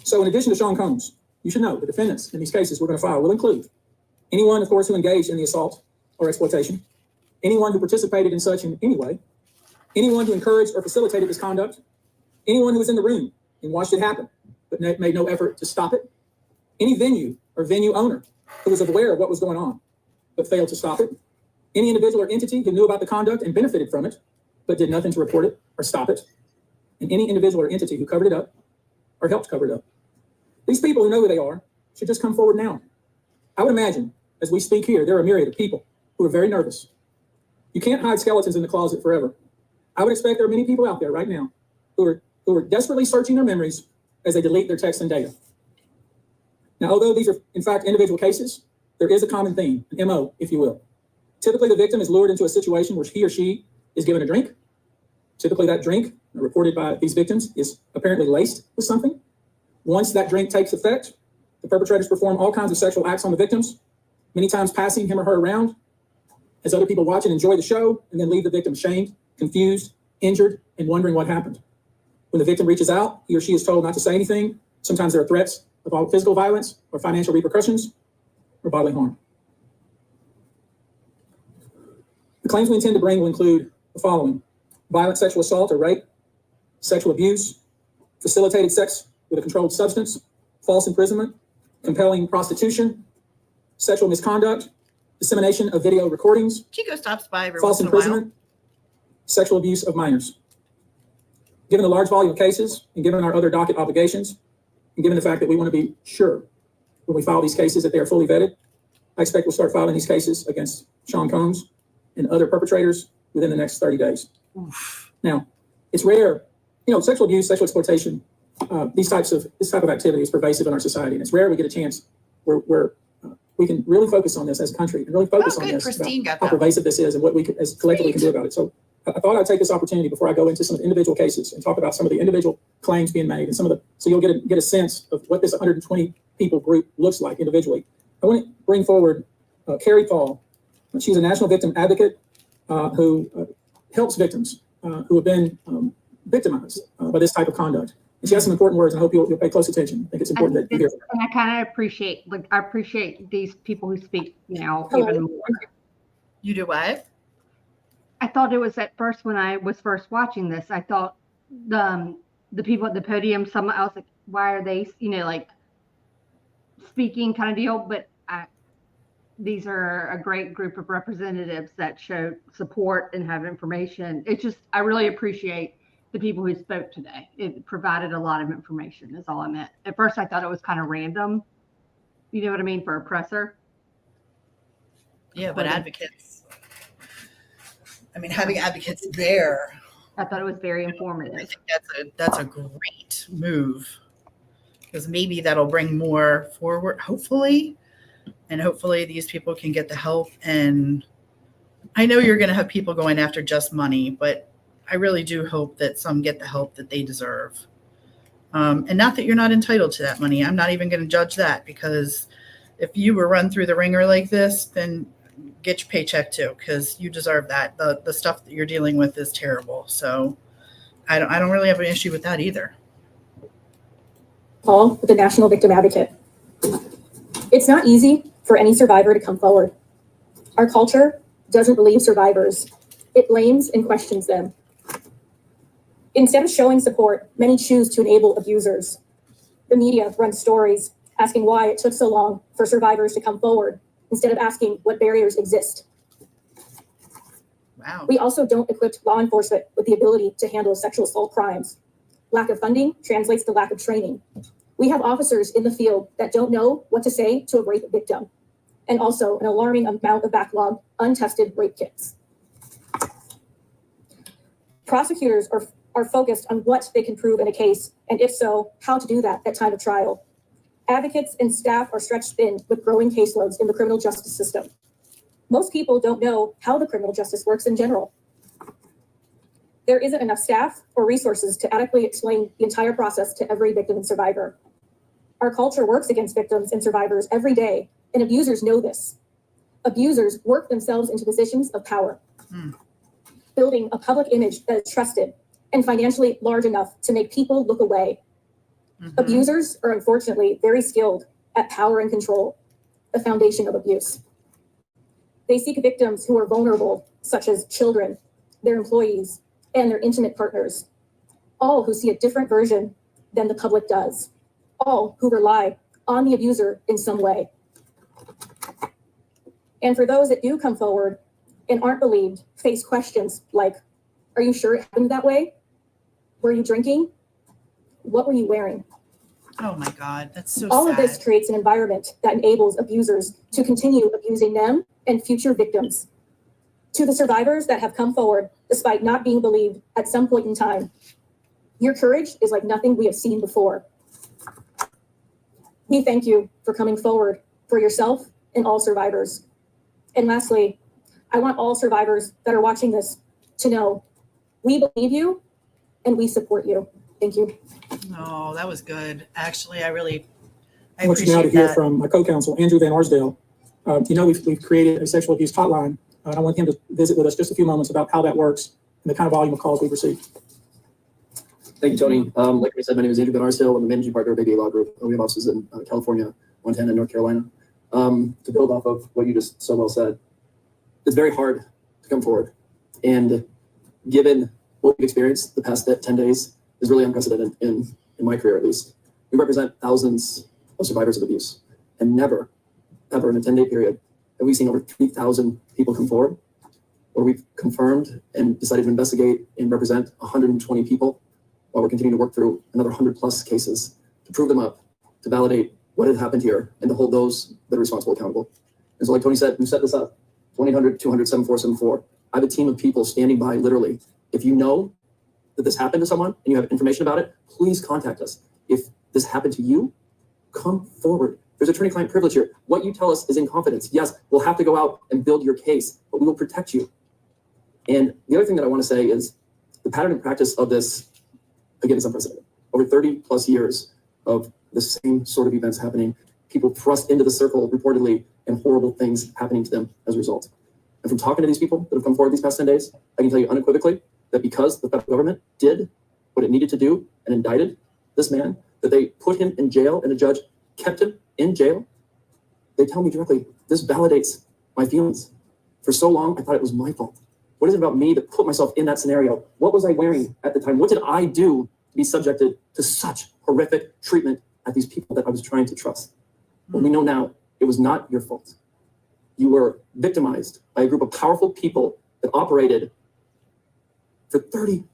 So in addition to Sean Combs, you should know the defendants in these cases we're going to file will include anyone, of course, who engaged in the assault or exploitation, anyone who participated in such in any way, anyone who encouraged or facilitated this conduct, anyone who was in the room and watched it happen but made no effort to stop it, any venue or venue owner who was aware of what was going on but failed to stop it, any individual or entity who knew about the conduct and benefited from it but did nothing to report it or stop it, and any individual or entity who covered it up or helped cover it up. These people who know who they are should just come forward now. I would imagine, as we speak here, there are a myriad of people who are very nervous. You can't hide skeletons in the closet forever. I would expect there are many people out there right now who are desperately searching their memories as they delete their texts and data. Now, although these are, in fact, individual cases, there is a common theme, an MO, if you will. Typically, the victim is lured into a situation where he or she is given a drink. Typically, that drink, reported by these victims, is apparently laced with something. Once that drink takes effect, the perpetrators perform all kinds of sexual acts on the victims, many times passing him or her around as other people watch and enjoy the show, and then leave the victim shamed, confused, injured, and wondering what happened. When the victim reaches out, he or she is told not to say anything. Sometimes there are threats of physical violence or financial repercussions or bodily harm. The claims we intend to bring will include the following: violent sexual assault or rape, sexual abuse, facilitated sex with a controlled substance, false imprisonment, compelling prostitution, sexual misconduct, dissemination of video recordings, Chico stops by every false once in a while. imprisonment, sexual abuse of minors. Given the large volume of cases and given our other docket obligations, and given the fact that we want to be sure when we file these cases that they are fully vetted, I expect we'll start filing these cases against Sean Combs and other perpetrators within the next 30 days. Oof. Now, it's rare, sexual abuse, sexual exploitation, this type of activity is pervasive in our society, and it's rare we get a chance where we can really focus on this as a country and really focus on this, about how pervasive this is and what we can, as collectively can do about it. So I thought I'd take this opportunity before I go into some of the individual cases and talk about some of the individual claims being made and so you'll get a sense of what this 120 people group looks like individually. I want to bring forward Carrie Paul. She's a national victim advocate who helps victims who have been victimized by this type of conduct. And she has some important words, and I hope you'll pay close attention. I think it's important that you hear. And I kind of appreciate these people who speak now even more. You do what? I thought it was at first when I was first watching this, I thought the people at the podium, I was like, why are they, speaking kind of deal? But these are a great group of representatives that show support and have information. I really appreciate the people who spoke today. It provided a lot of information is all I meant. At first, I thought it was kind of random. You know what I mean? For a presser. Yeah, but advocates. I mean, having advocates there. I thought it was very informative. I think that's a great move, because maybe that'll bring more forward, hopefully. And hopefully these people can get the help. And I know you're going to have people going after just money, but I really do hope that some get the help that they deserve. And not that you're not entitled to that money. I'm not even going to judge that, because if you were run through the ringer like this, then get your paycheck too, because you deserve that. The stuff that you're dealing with is terrible. So I don't really have an issue with that either. Paul, with the National Victim Advocate. It's not easy for any survivor to come forward. Our culture doesn't believe survivors. It blames and questions them. Instead of showing support, many choose to enable abusers. The media runs stories asking why it took so long for survivors to come forward, instead of asking what barriers exist. Wow. We also don't equip law enforcement with the ability to handle sexual assault crimes. Lack of funding translates to lack of training. We have officers in the field that don't know what to say to a rape victim, and also an alarming amount of backlog untested rape kits. Prosecutors are focused on what they can prove in a case, and if so, how to do that at time of trial. Advocates and staff are stretched thin with growing caseloads in the criminal justice system. Most people don't know how the criminal justice works in general. There isn't enough staff or resources to adequately explain the entire process to every victim and survivor. Our culture works against victims and survivors every day, and abusers know this. Abusers work themselves into positions of power, building a public image that is trusted and financially large enough to make people look away. Abusers are unfortunately very skilled at power and control, the foundation of abuse. They seek victims who are vulnerable, such as children, their employees, and their intimate partners, all who see a different version than the public does, all who rely on the abuser in some way. And for those that do come forward and aren't believed, face questions like, are you sure it happened that way? Were you drinking? What were you wearing? Oh my God, that's so All sad. of this creates an environment that enables abusers to continue abusing them and future victims. To the survivors that have come forward, despite not being believed at some point in time, your courage is like nothing we have seen before. We thank you for coming forward for yourself and all survivors. And lastly, I want all survivors that are watching this to know we believe you and we support you. Thank you. Oh, that was good. Actually, I I want you now to appreciate hear that. from my co-counsel, Andrew Van Arsdale. We've created a sexual abuse hotline, and I want him to visit with us just a few moments about how that works and the kind of volume of calls we've received. Thank you, Tony. Like I said, my name is Andrew Van Arsdale. I'm the managing partner of ABA Law Group. We have offices in California, Montana, and North Carolina. To build off of what you just so well said, it's very hard to come forward. And given what we've experienced the past 10 days is really unprecedented in my career, at least. We represent thousands of survivors of abuse, and never, ever in a 10-day period have we seen over 3,000 people come forward, where we've confirmed and decided to investigate and represent 120 people, while we're continuing to work through another 100+ cases to prove them up, to validate what had happened here, and to hold those that are responsible accountable. And so like Tony said, we set this up, 1-800-200-7474. I have a team of people standing by literally. If you know that this happened to someone and you have information about it, please contact us. If this happened to you, come forward. There's attorney-client privilege here. What you tell us is in confidence. Yes, we'll have to go out and build your case, but we will protect you. And the other thing that I want to say is the pattern and practice of this, again, is unprecedented. Over 30+ years of the same sort of events happening, people thrust into the circle reportedly, and horrible things happening to them as a result. And from talking to these people that have come forward these past 10 days, I can tell you unequivocally that because the federal government did what it needed to do and indicted this man, that they put him in jail and a judge kept him in jail, they tell me directly, this validates my feelings. For so long, I thought it was my fault. What is it about me that put myself in that scenario? What was I wearing at the time? What did I do to be subjected to such horrific treatment at these people that I was trying to trust? But we know now it was not your fault. You were victimized by a group of powerful people that operated for 30+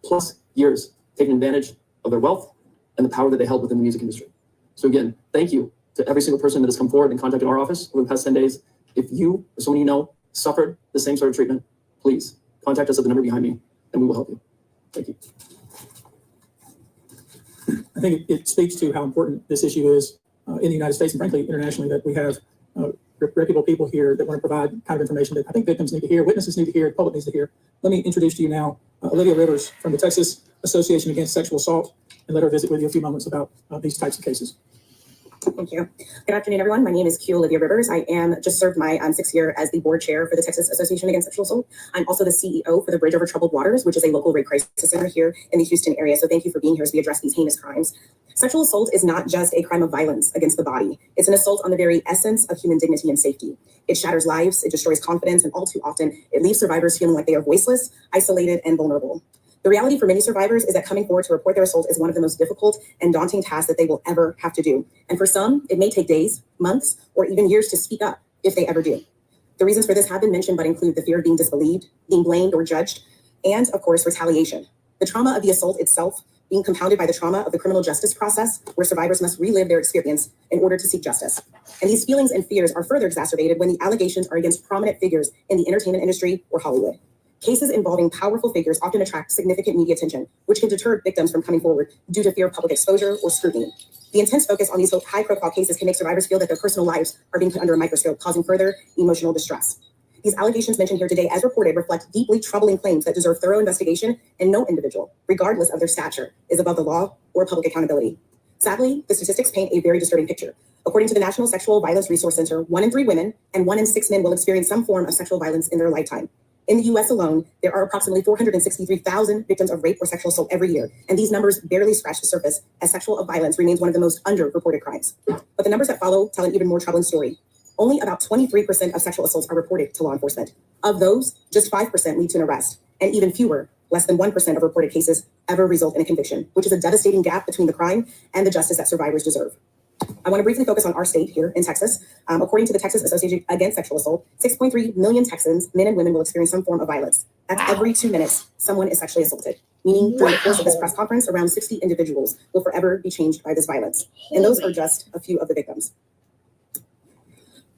years, taking advantage of their wealth and the power that they held within the music industry. So again, thank you to every single person that has come forward and contacted our office over the past 10 days. If you or someone you know suffered the same sort of treatment, please contact us at the number behind me and we will help you. Thank you. I think it speaks to how important this issue is in the United States and frankly, internationally, that we have reputable people here that want to provide kind of information that I think victims need to hear, witnesses need to hear, the public needs to hear. Let me introduce to you now Olivia Rivers from the Texas Association Against Sexual Assault, and let her visit with you a few moments about these types of cases. Thank you. Good afternoon, everyone. My name is Q Olivia Rivers. I am just served my 6th year as the board chair for the Texas Association Against Sexual Assault. I'm also the CEO for the Bridge Over Troubled Waters, which is a local rape crisis center here in the Houston area. So thank you for being here as we address these heinous crimes. Sexual assault is not just a crime of violence against the body. It's an assault on the very essence of human dignity and safety. It shatters lives, it destroys confidence, and all too often, it leaves survivors feeling like they are voiceless, isolated, and vulnerable. The reality for many survivors is that coming forward to report their assault is one of the most difficult and daunting tasks that they will ever have to do. And for some, it may take days, months, or even years to speak up if they ever do. The reasons for this have been mentioned, but include the fear of being disbelieved, being blamed or judged, and of course, retaliation. The trauma of the assault itself being compounded by the trauma of the criminal justice process, where survivors must relive their experience in order to seek justice. And these feelings and fears are further exacerbated when the allegations are against prominent figures in the entertainment industry or Hollywood. Cases involving powerful figures often attract significant media attention, which can deter victims from coming forward due to fear of public exposure or scrutiny. The intense focus on these high-profile cases can make survivors feel that their personal lives are being put under a microscope, causing further emotional distress. These allegations mentioned here today, as reported, reflect deeply troubling claims that deserve thorough investigation, and no individual, regardless of their stature, is above the law or public accountability. Sadly, the statistics paint a very disturbing picture. According to the National Sexual Violence Resource Center, 1 in 3 women and 1 in 6 men will experience some form of sexual violence in their lifetime. In the US alone, there are approximately 463,000 victims of rape or sexual assault every year, and these numbers barely scratch the surface, as sexual violence remains one of the most underreported crimes. But the numbers that follow tell an even more troubling story. Only about 23% of sexual assaults are reported to law enforcement. Of those, just 5% lead to an arrest, and even fewer, less than 1% of reported cases, ever result in a conviction, which is a devastating gap between the crime and the justice that survivors deserve. I want to briefly focus on our state here in Texas. According to the Texas Association Against Sexual Assault, 6.3 million Texans, men and women, will experience some form of violence. That's every 2 minutes someone is sexually assaulted, meaning during the course of this press conference, around 60 individuals will forever be changed by this violence. And those are just a few of the victims.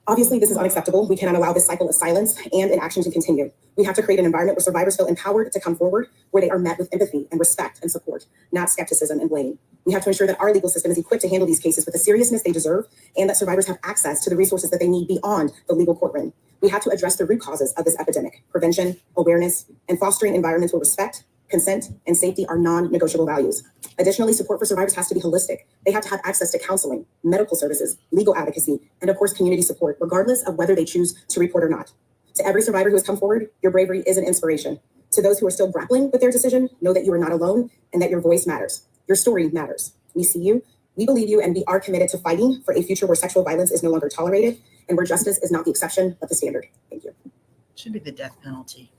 Obviously, this is unacceptable. We cannot allow this cycle of silence and inaction to continue. We have to create an environment where survivors feel empowered to come forward, where they are met with empathy and respect and support, not skepticism and blame. We have to ensure that our legal system is equipped to handle these cases with the seriousness they deserve, and that survivors have access to the resources that they need beyond the legal courtroom. We have to address the root causes of this epidemic: prevention, awareness, and fostering environments where respect, consent, and safety are non-negotiable values. Additionally, support for survivors has to be holistic. They have to have access to counseling, medical services, legal advocacy, and of course, community support, regardless of whether they choose to report or not. To every survivor who has come forward, your bravery is an inspiration. To those who are still grappling with their decision, know that you are not alone and that your voice matters. Your story matters. We see you, we believe you, and we are committed to fighting for a future where sexual violence is no longer tolerated and where justice is not the exception, but the standard. Thank you. Should be the death penalty.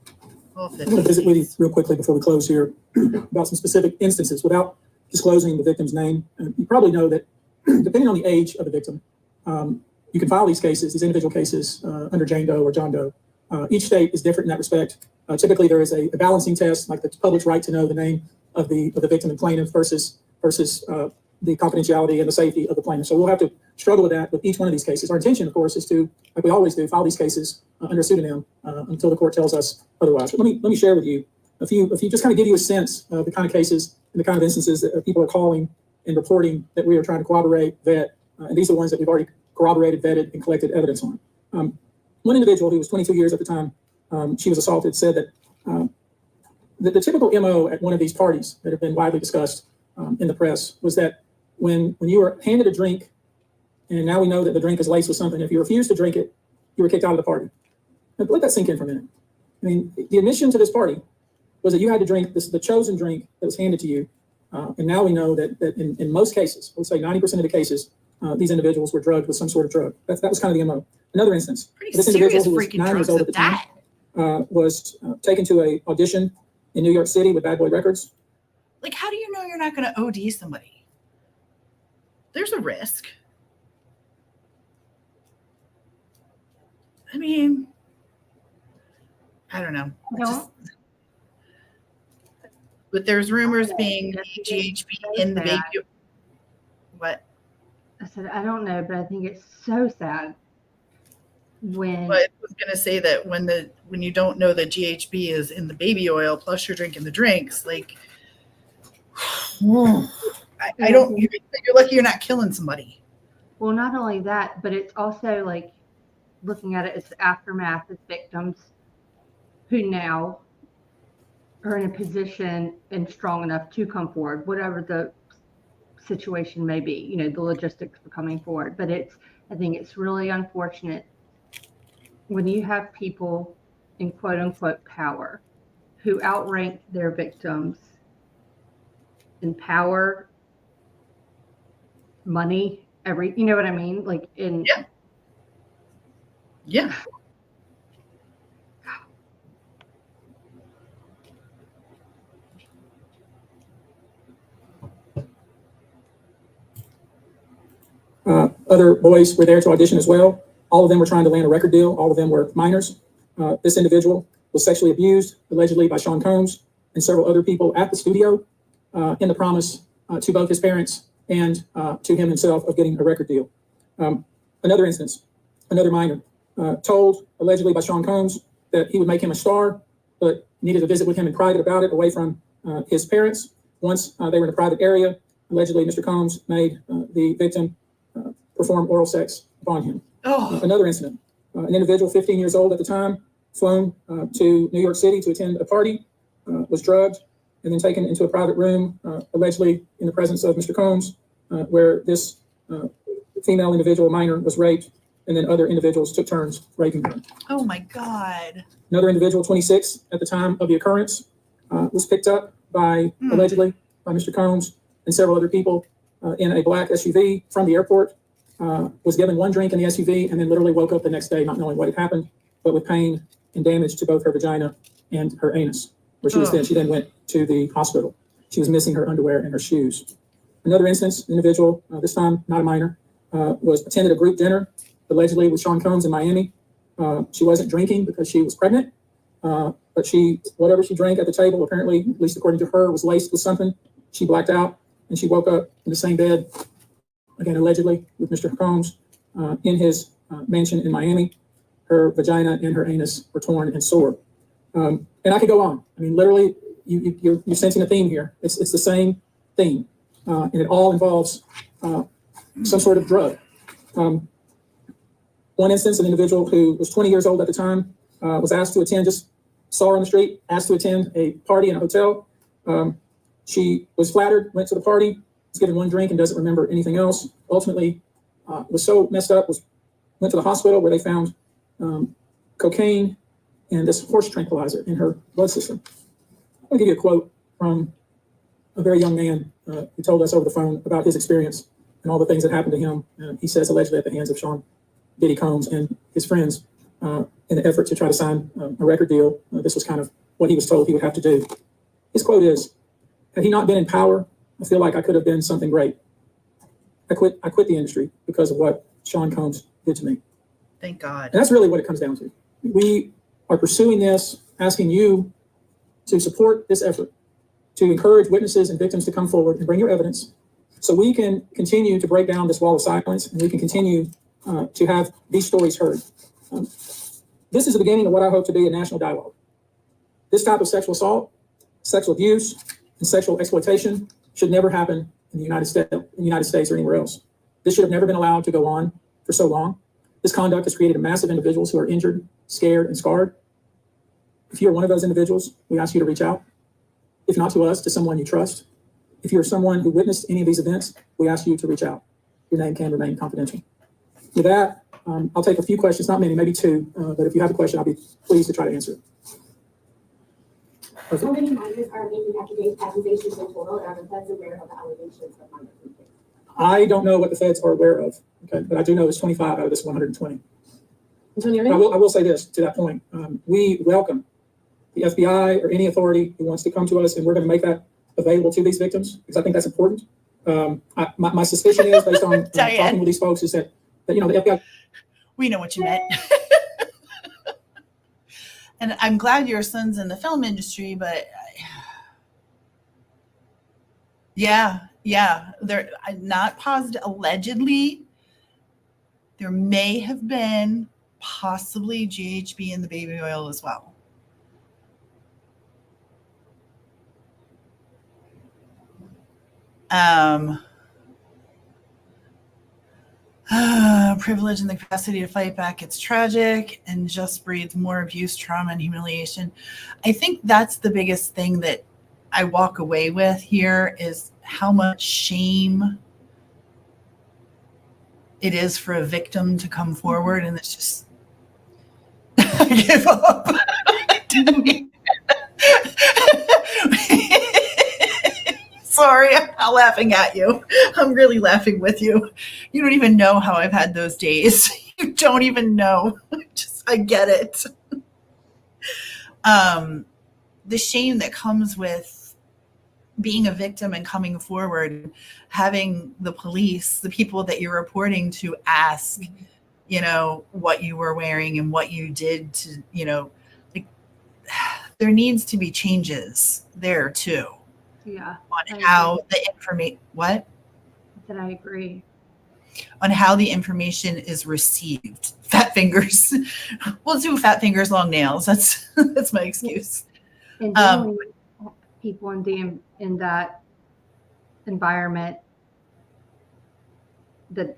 I'm going to visit with you real quickly before we close here about some specific instances without disclosing the victim's name. You probably know that depending on the age of the victim, you can file these cases, these individual cases, under Jane Doe or John Doe. Each state is different in that respect. Typically, there is a balancing test, like the public's right to know the name of the victim and plaintiff versus the confidentiality and the safety of the plaintiff. So we'll have to struggle with that with each one of these cases. Our intention, of course, is to, like we always do, file these cases under pseudonym until the court tells us otherwise. But let me share with you a few, just kind of give you a sense of the kind of cases and the kind of instances that people are calling and reporting that we are trying to corroborate, vet, and these are the ones that we've already corroborated, vetted, and collected evidence on. One individual who was 22 years at the time she was assaulted said that the typical MO at one of these parties that have been widely discussed in the press was that when you were handed a drink, and now we know that the drink is laced with something, if you refused to drink it, you were kicked out of the party. Now, let that sink in for a minute. I mean, the admission to this party was that you had to drink the chosen drink that was handed to you. And now we know that in most cases, let's say 90% of the cases, these individuals were drugged with some sort of drug. That was kind of the MO. Another instance, this individual who was 9 years old at the time was taken to an audition in New York City with Bad Boy Records. Like, how do you know you're not going to OD somebody? There's a risk. I mean, I don't know. But there's rumors being GHB in the baby. What? I said, I don't know, but I think it's so sad when. But I was going to say that when you don't know that GHB is in the baby oil, plus you're drinking the drinks, like, I don't. You're lucky you're not killing somebody. Well, not only that, but it's also like looking at it as the aftermath as victims who now are in a position and strong enough to come forward, whatever the situation may be, you know, the logistics for coming forward. But I think it's really unfortunate when you have people in quote unquote power who outrank their victims in power, money, you know what I mean? Like in. Yeah. Other boys were there to audition as well. All of them were trying to land a record deal. All of them were minors. This individual was sexually abused, allegedly by Sean Combs and several other people at the studio in the promise to both his parents and to him himself of getting a record deal. Another instance, another minor told allegedly by Sean Combs that he would make him a star but needed to visit with him in private about it, away from his parents. Once they were in a private area, allegedly Mr. Combs made the victim perform oral sex upon him. Oh, Another incident, an individual 15 years old at the time, flown to New York City to attend a party, was drugged, and then taken into a private room, allegedly in the presence of Mr. Combs, where this female individual, minor, was raped, and then other individuals took turns raping her. oh my God. Another individual, 26 at the time of the occurrence, was picked up by, allegedly, by Mr. Combs and several other people in a black SUV from the airport, was given one drink in the SUV, and then literally woke up the next day not knowing what had happened, but with pain and damage to both her vagina and her anus, where she then went to the hospital. She was missing her underwear and her shoes. Another instance, an individual, this time not a minor, was attended a group dinner, allegedly with Sean Combs in Miami. She wasn't drinking because she was pregnant, but whatever she drank at the table, apparently, at least according to her, was laced with something. She blacked out, and she woke up in the same bed, again, allegedly, with Mr. Combs in his mansion in Miami. Her vagina and her anus were torn and sore. And I could go on. I mean, literally, you're sensing a theme here. It's the same theme, and it all involves some sort of drug. One instance, an individual who was 20 years old at the time was asked to attend, just saw her on the street, asked to attend a party in a hotel. She was flattered, went to the party, was given one drink and doesn't remember anything else. Ultimately, was so messed up, went to the hospital where they found cocaine and this horse tranquilizer in her blood system. I'll give you a quote from a very young man who told us over the phone about his experience and all the things that happened to him. He says allegedly at the hands of Sean Diddy Combs and his friends in the effort to try to sign a record deal. This was kind of what he was told he would have to do. His quote is, "Had he not been in power, I feel like I could have been something great. I quit the industry because of what Sean Combs did to me." Thank God. And that's really what it comes down to. We are pursuing this, asking you to support this effort, to encourage witnesses and victims to come forward and bring your evidence so we can continue to break down this wall of silence and we can continue to have these stories heard. This is the beginning of what I hope to be a national dialogue. This type of sexual assault, sexual abuse, and sexual exploitation should never happen in the United States or anywhere else. This should have never been allowed to go on for so long. This conduct has created a mass of individuals who are injured, scared, and scarred. If you are one of those individuals, we ask you to reach out. If not to us, to someone you trust. If you're someone who witnessed any of these events, we ask you to reach out. Your name can remain confidential. With that, I'll take a few questions, not many, maybe two, but if you have a question, I'll be pleased to try to answer it. How many minors are making accusations in total, and are the feds aware of the allegations of minor raping? I don't know what the feds are aware of, okay, but I do know there's 25 out of this 120. I will say this to that point. We welcome the FBI or any authority who wants to come to us, and we're going to make that available to these victims because I think that's important. My suspicion is, based on talking with these folks, is that the FBI. We know what you meant. And I'm glad your son's in the film industry, but yeah, they're not positive. Allegedly, there may have been possibly GHB in the baby oil as well. Privilege and the capacity to fight back. It's tragic and just breeds more abuse, trauma, and humiliation. I think that's the biggest thing that I walk away with here is how much shame it is for a victim to come forward. And it's just, I give up. Sorry, I'm not laughing at you. I'm really laughing with you. You don't even know how I've had those days. You don't even know. I get it. The shame that comes with being a victim and coming forward, having the police, the people that you're reporting to ask, what you were wearing and what you did to, there needs to be changes there too. Yeah. On how the information, what? I agree. On how the information is received. Fat fingers. We'll do fat fingers, long nails. That's my excuse. And dealing with people in that environment, that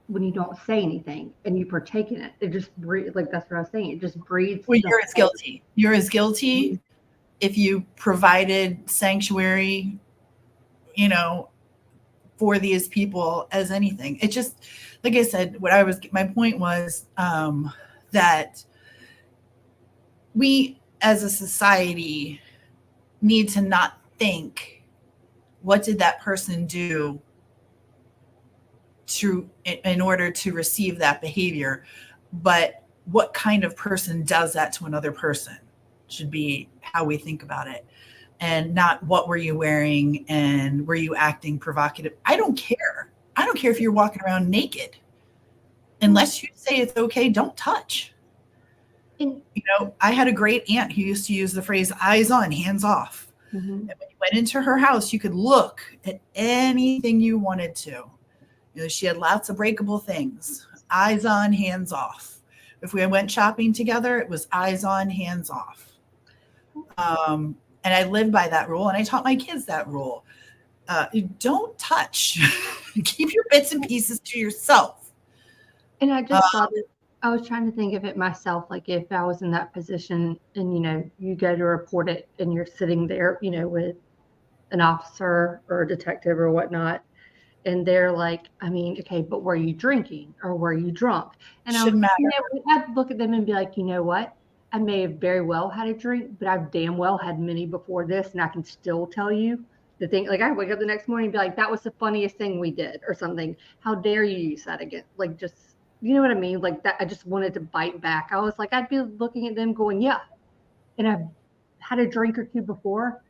when you don't say anything and you partake in it, it just breeds, like that's what I was saying. It just breeds. Well, you're as guilty. You're as guilty if you provided sanctuary, for these people as anything. It just, like I said, my point was that we as a society need to not think, what did that person do in order to receive that behavior, but what kind of person does that to another person should be how we think about it. And not what were you wearing and were you acting provocative. I don't care. I don't care if you're walking around naked. Unless you say it's okay, don't touch. And, I had a great aunt who used to use the phrase eyes on, hands off. Mm-hmm. And when you went into her house, you could look at anything you wanted to. She had lots of breakable things. Eyes on, hands off. If we went shopping together, it was eyes on, hands off. And I lived by that rule, and I taught my kids that rule. Don't touch. Keep your bits and pieces to yourself. And I just thought that I was trying to think of it myself, like if I was in that position and, you go to report it and you're sitting there, with an officer or a detective or whatnot, and they're like, okay, but were you drinking or were you drunk? And Shouldn't matter. I'd look at them and be like, you know what? I may have very well had a drink, but I've damn well had many before this, and I can still tell you the thing. Like I wake up the next morning and be like, that was the funniest thing we did or something. How dare you use that again? Like, just, you know what I mean? Like that, I just wanted to bite back. I was like, I'd be looking at them going, yeah. And I've had a drink or two before,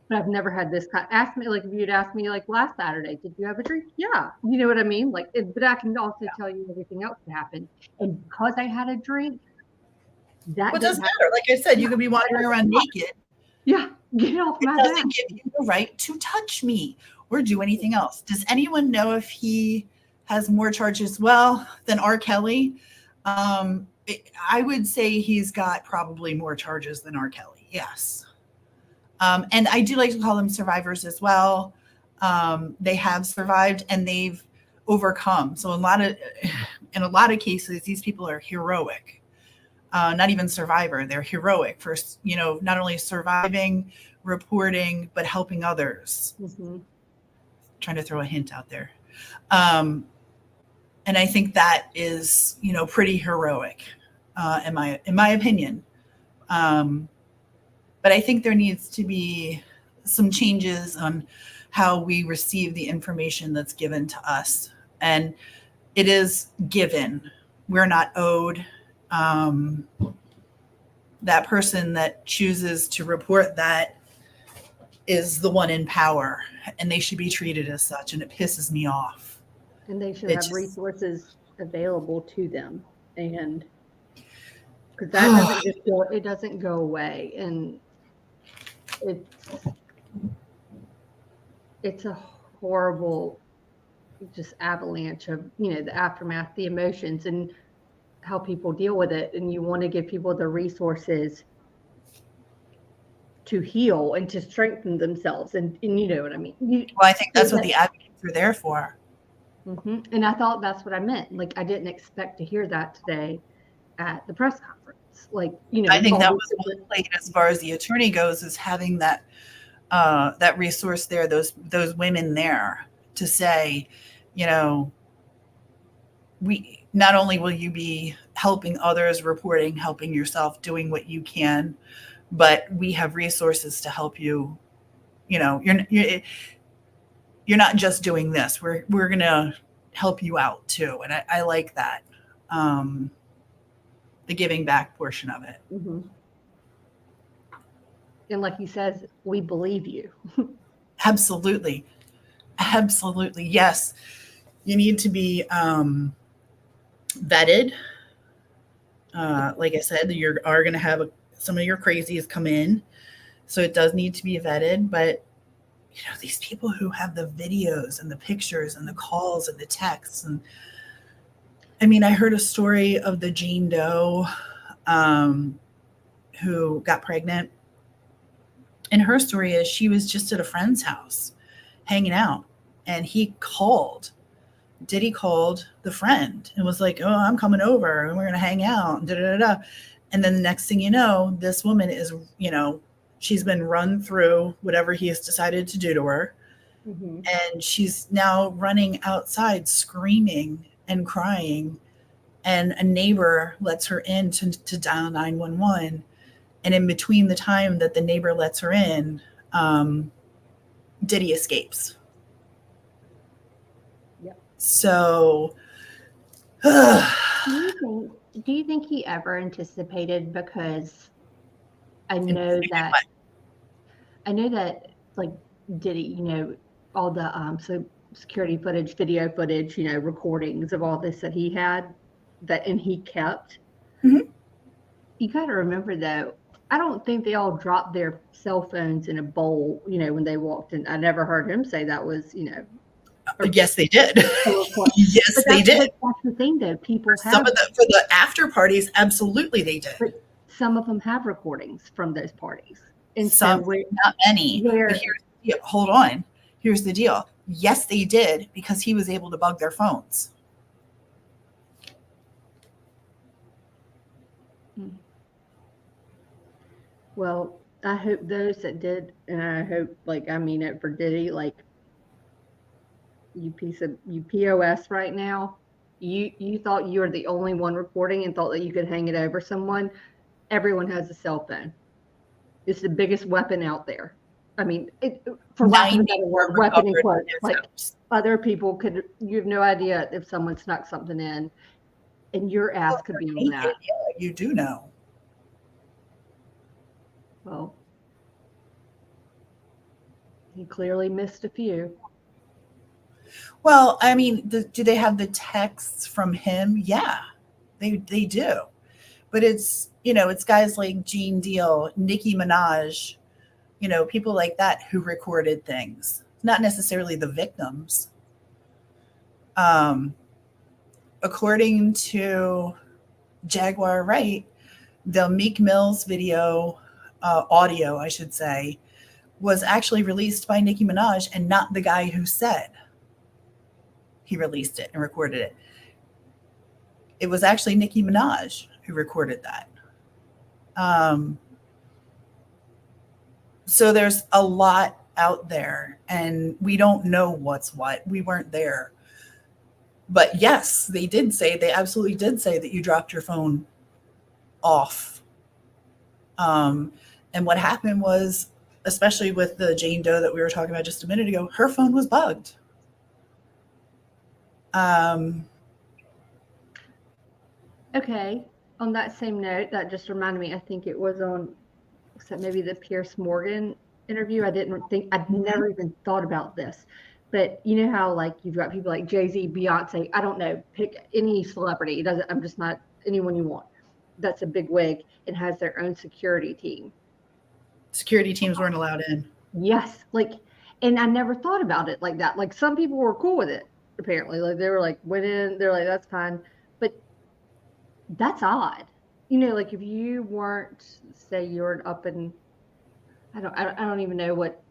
but I've never had this kind. Ask me, like if you'd asked me like last Saturday, did you have a drink? Yeah. You know what I mean? Like, but I can also tell you everything else that happened. And because I had a drink, that doesn't matter. Like I said, you could be wandering around naked. Yeah, get off my back. It doesn't give you the right to touch me or do anything else. Does anyone know if he has more charges than R. Kelly? I would say he's got probably more charges than R. Kelly. Yes. And I do like to call them survivors as well. They have survived and they've overcome. So in a lot of cases, these people are heroic. Not even survivor, they're heroic for, not only surviving, reporting, but helping others. Mm-hmm. Trying to throw a hint out there. And I think that is, pretty heroic, in my opinion. But I think there needs to be some changes on how we receive the information that's given to us. And it is given. We're not owed. That person that chooses to report that is the one in power, and they should be treated as such, and it pisses me off. And they should have resources available to them, and because that doesn't go away, and it's a horrible just avalanche of the aftermath, the emotions, and how people deal with it. And you want to give people the resources to heal and to strengthen themselves, and you know what I mean. Well, I think that's what the advocates are there for. Mm-hmm. And I thought that's what I meant. Like I didn't expect to hear that today at the press conference. Like, I think that was one plate as far as the attorney goes, is having that resource there, those women there to say, we not only will you be helping others, reporting, helping yourself, doing what you can, but we have resources to help you. You're not just doing this. We're going to help you out too. And I like that. The giving back portion of it. Mm-hmm. And like he says, we believe you. Absolutely. Absolutely. Yes. You need to be vetted. Like I said, you are going to have some of your crazies come in. So it does need to be vetted. But, these people who have the videos and the pictures and the calls and the texts. And I heard a story of the Jane Doe who got pregnant And her story is she was just at a friend's house hanging out, and Diddy called the friend and was like, "Oh, I'm coming over and we're going to hang out." And, da, da, da, da. And then the next thing you know, this woman is, she's been run through whatever he has decided to do to her. Mm-hmm. And she's now running outside screaming and crying. And a neighbor lets her in to dial 911. And in between the time that the neighbor lets her in, Diddy escapes. Yep. So, Do you think he ever anticipated? Because I know that like Diddy, all the security footage, video footage, recordings of all this that he had and he kept. Mhm. You got to remember though, I don't think they all dropped their cell phones in a bowl, when they walked in. I never heard him say that was, yes, they did. Yes, they did. That's the thing though. People For the after parties, absolutely they did. But some of them have recordings from those parties. And some, so not many. But hold on. Here's the deal. Yes, they did, because he was able to bug their phones. Well, I hope those that did, and I hope, I mean it for Diddy, you POS right now. You thought you were the only one recording and thought that you could hang it over someone. Everyone has a cell phone. It's the biggest weapon out there. I mean, for lack of a better word, weapon in quotes. Other people you have no idea if someone snuck something in, and your ass could be on that. Yeah, you do know. Well, he clearly missed a few. Well, I mean, do they have the texts from him? Yeah, they do. But it's, it's guys like Gene Deal, Nicki Minaj, people like that who recorded things, not necessarily the victims. According to Jaguar Wright, the Meek Mill's video, audio, I should say, was actually released by Nicki Minaj and not the guy who said he released it and recorded it. It was actually Nicki Minaj who recorded that. So there's a lot out there and we don't know what's what. We weren't there. But yes, they absolutely did say that you dropped your phone off. And what happened was, especially with the Jane Doe that we were talking about just a minute ago, her phone was bugged. Okay. On that same note, that just reminded me, I think it was on maybe the Pierce Morgan interview. I'd never even thought about this. But you know how you've got people like Jay-Z, Beyonce, I don't know, pick any celebrity. I'm just not anyone you want. That's a big wig and has their own security team. Security teams weren't allowed in. Yes. And I never thought about it like that. Some people were cool with it, apparently. They were went in, they're that's fine. But that's odd. If you weren't, say you're up in, I don't even know what.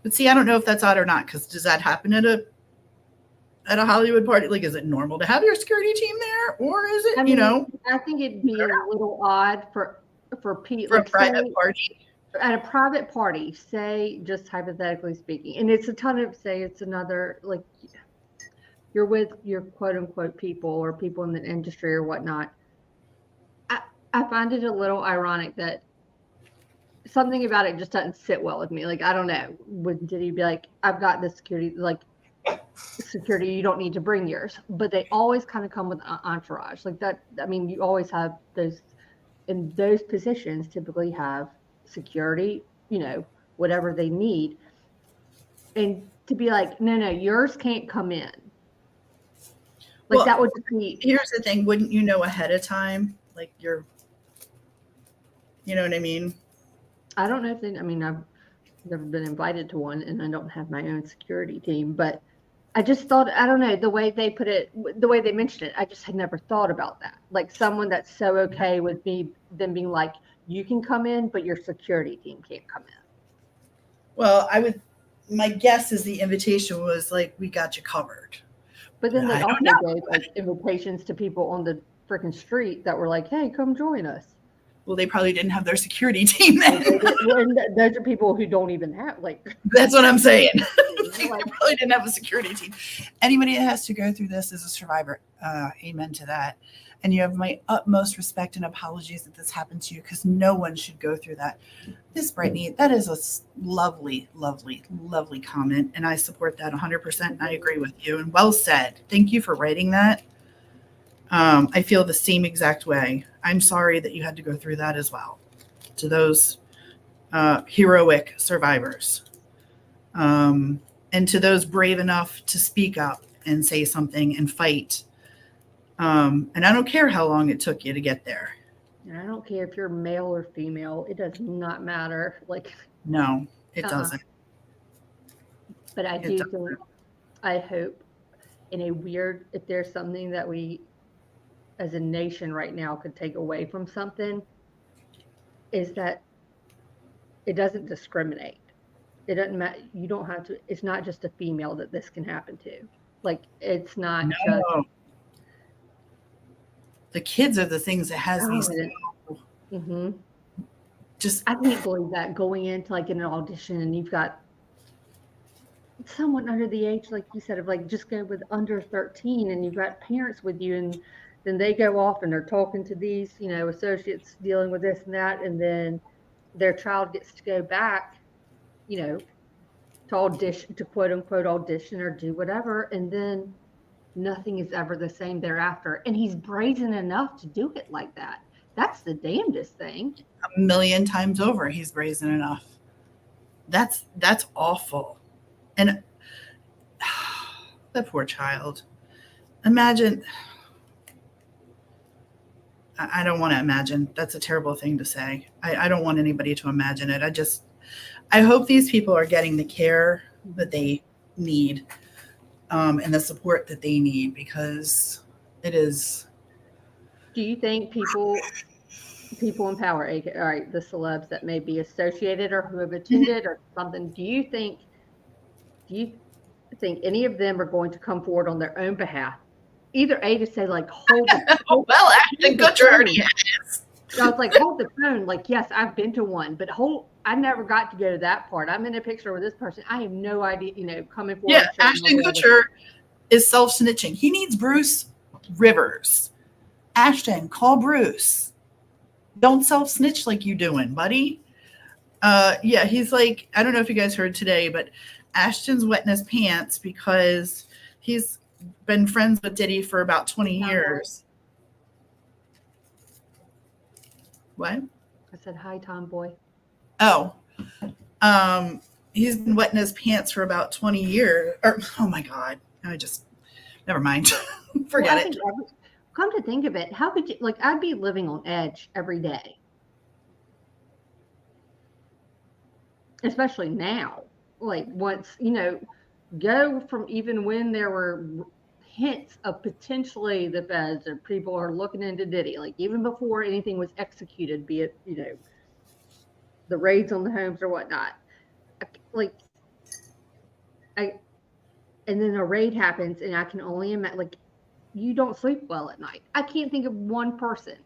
But see, I don't know if that's odd or not, because does that happen at a Hollywood party? Is it normal to have your security team there, or is it, I think it'd be a little odd for a private party. At a private party, say, just hypothetically speaking, and it's another, you're with your quote unquote people or people in the industry or whatnot. I find it a little ironic that something about it just doesn't sit well with me. I don't know. Did he be I've got the security, security, you don't need to bring yours. But they always kind of come with an entourage that. I mean, you always have those in those positions, typically have security, whatever they need. And to be no, yours can't come in. That would be. Here's the thing. Wouldn't you know ahead of time? You know what I mean? I don't know if I've never been invited to one and I don't have my own security team, but I just thought, I don't know, the way they put it, the way they mentioned it, I just had never thought about that. Someone that's so okay with them being you can come in, but your security team can't come in. Well, my guess is the invitation was like, we got you covered. But then they I also don't know. gave like invitations to people on the freaking street that were like, "Hey, come join us." Well, they probably didn't have their security team then. And those are people who don't even have like. That's what I'm saying. They Like, probably didn't have a security team. Anybody that has to go through this is a survivor. Amen to that. And you have my utmost respect and apologies that this happened to you, because no one should go through that. Miss Brittany, that is a lovely, lovely, lovely comment. And I support that 100%. And I agree with you. And well said. Thank you for writing that. I feel the same exact way. I'm sorry that you had to go through that as well. To those heroic survivors. And to those brave enough to speak up and say something and fight. And I don't care how long it took you to get there. and I don't care if you're male or female; it does not matter. Like, No, it doesn't. but I It do doesn't. think, I hope, in a weird, if there's something that we, as a nation right now, could take away from something, is that it doesn't discriminate. It doesn't matter. You don't have to. It's not just a female that this can happen to. Like, it's not just. No. The kids are the things that has me Mm-hmm. just. I can't believe that, going into like an audition and you've got someone under the age, like you said, of like, just go with under 13, and you've got parents with you, and then they go off and they're talking to these, associates dealing with this and that, and then their child gets to go back, to audition, to quote unquote audition or do whatever, and then nothing is ever the same thereafter. And he's brazen enough to do it like that. That's the damnedest thing. A million times over, he's brazen enough. That's awful. And that poor child. Imagine. I don't want to imagine. That's a terrible thing to say. I don't want anybody to imagine it. I hope these people are getting the care that they need, and the support that they need, because it is. Do you think people in power, all right, the celebs that may be associated or who have attended or something, do you think any of them are going to come forward on their own behalf? Either A, to say like, hold Ashton Kutcher already has. I was like, hold the phone. Like, yes, I've been to one, but I never got to go to that part. I'm in a picture with this person. I have no idea, coming forward. Yeah, Ashton Kutcher is self-snitching. He needs Bruce Rivers. Ashton, call Bruce. Don't self-snitch like you doing, buddy. Yeah, he's like, I don't know if you guys heard today, but Ashton's wetting his pants because he's been friends with Diddy for about 20 years. What? I said, hi, tomboy. Oh, he's been wetting his pants for about 20 years. Oh my God. Never mind. Forget it. Come to think of it, how could you, like, I'd be living on edge every day. Especially now. Like, once, go from even when there were hints of potentially the feds or people are looking into Diddy, like even before anything was executed, be it, the raids on the homes or whatnot. And then a raid happens, and I can only imagine, like, you don't sleep well at night. I can't think of one person,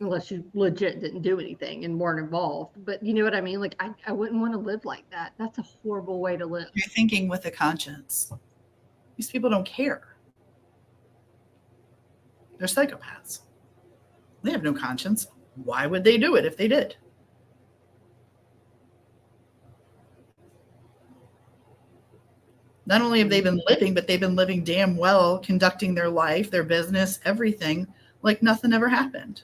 unless you legit didn't do anything and weren't involved. But you know what I mean? Like, I wouldn't want to live like that. That's a horrible way to live. You're thinking with a conscience. These people don't care. They're psychopaths. They have no conscience. Why would they do it if they did? Not only have they been living, but they've been living damn well, conducting their life, their business, everything, like nothing ever happened.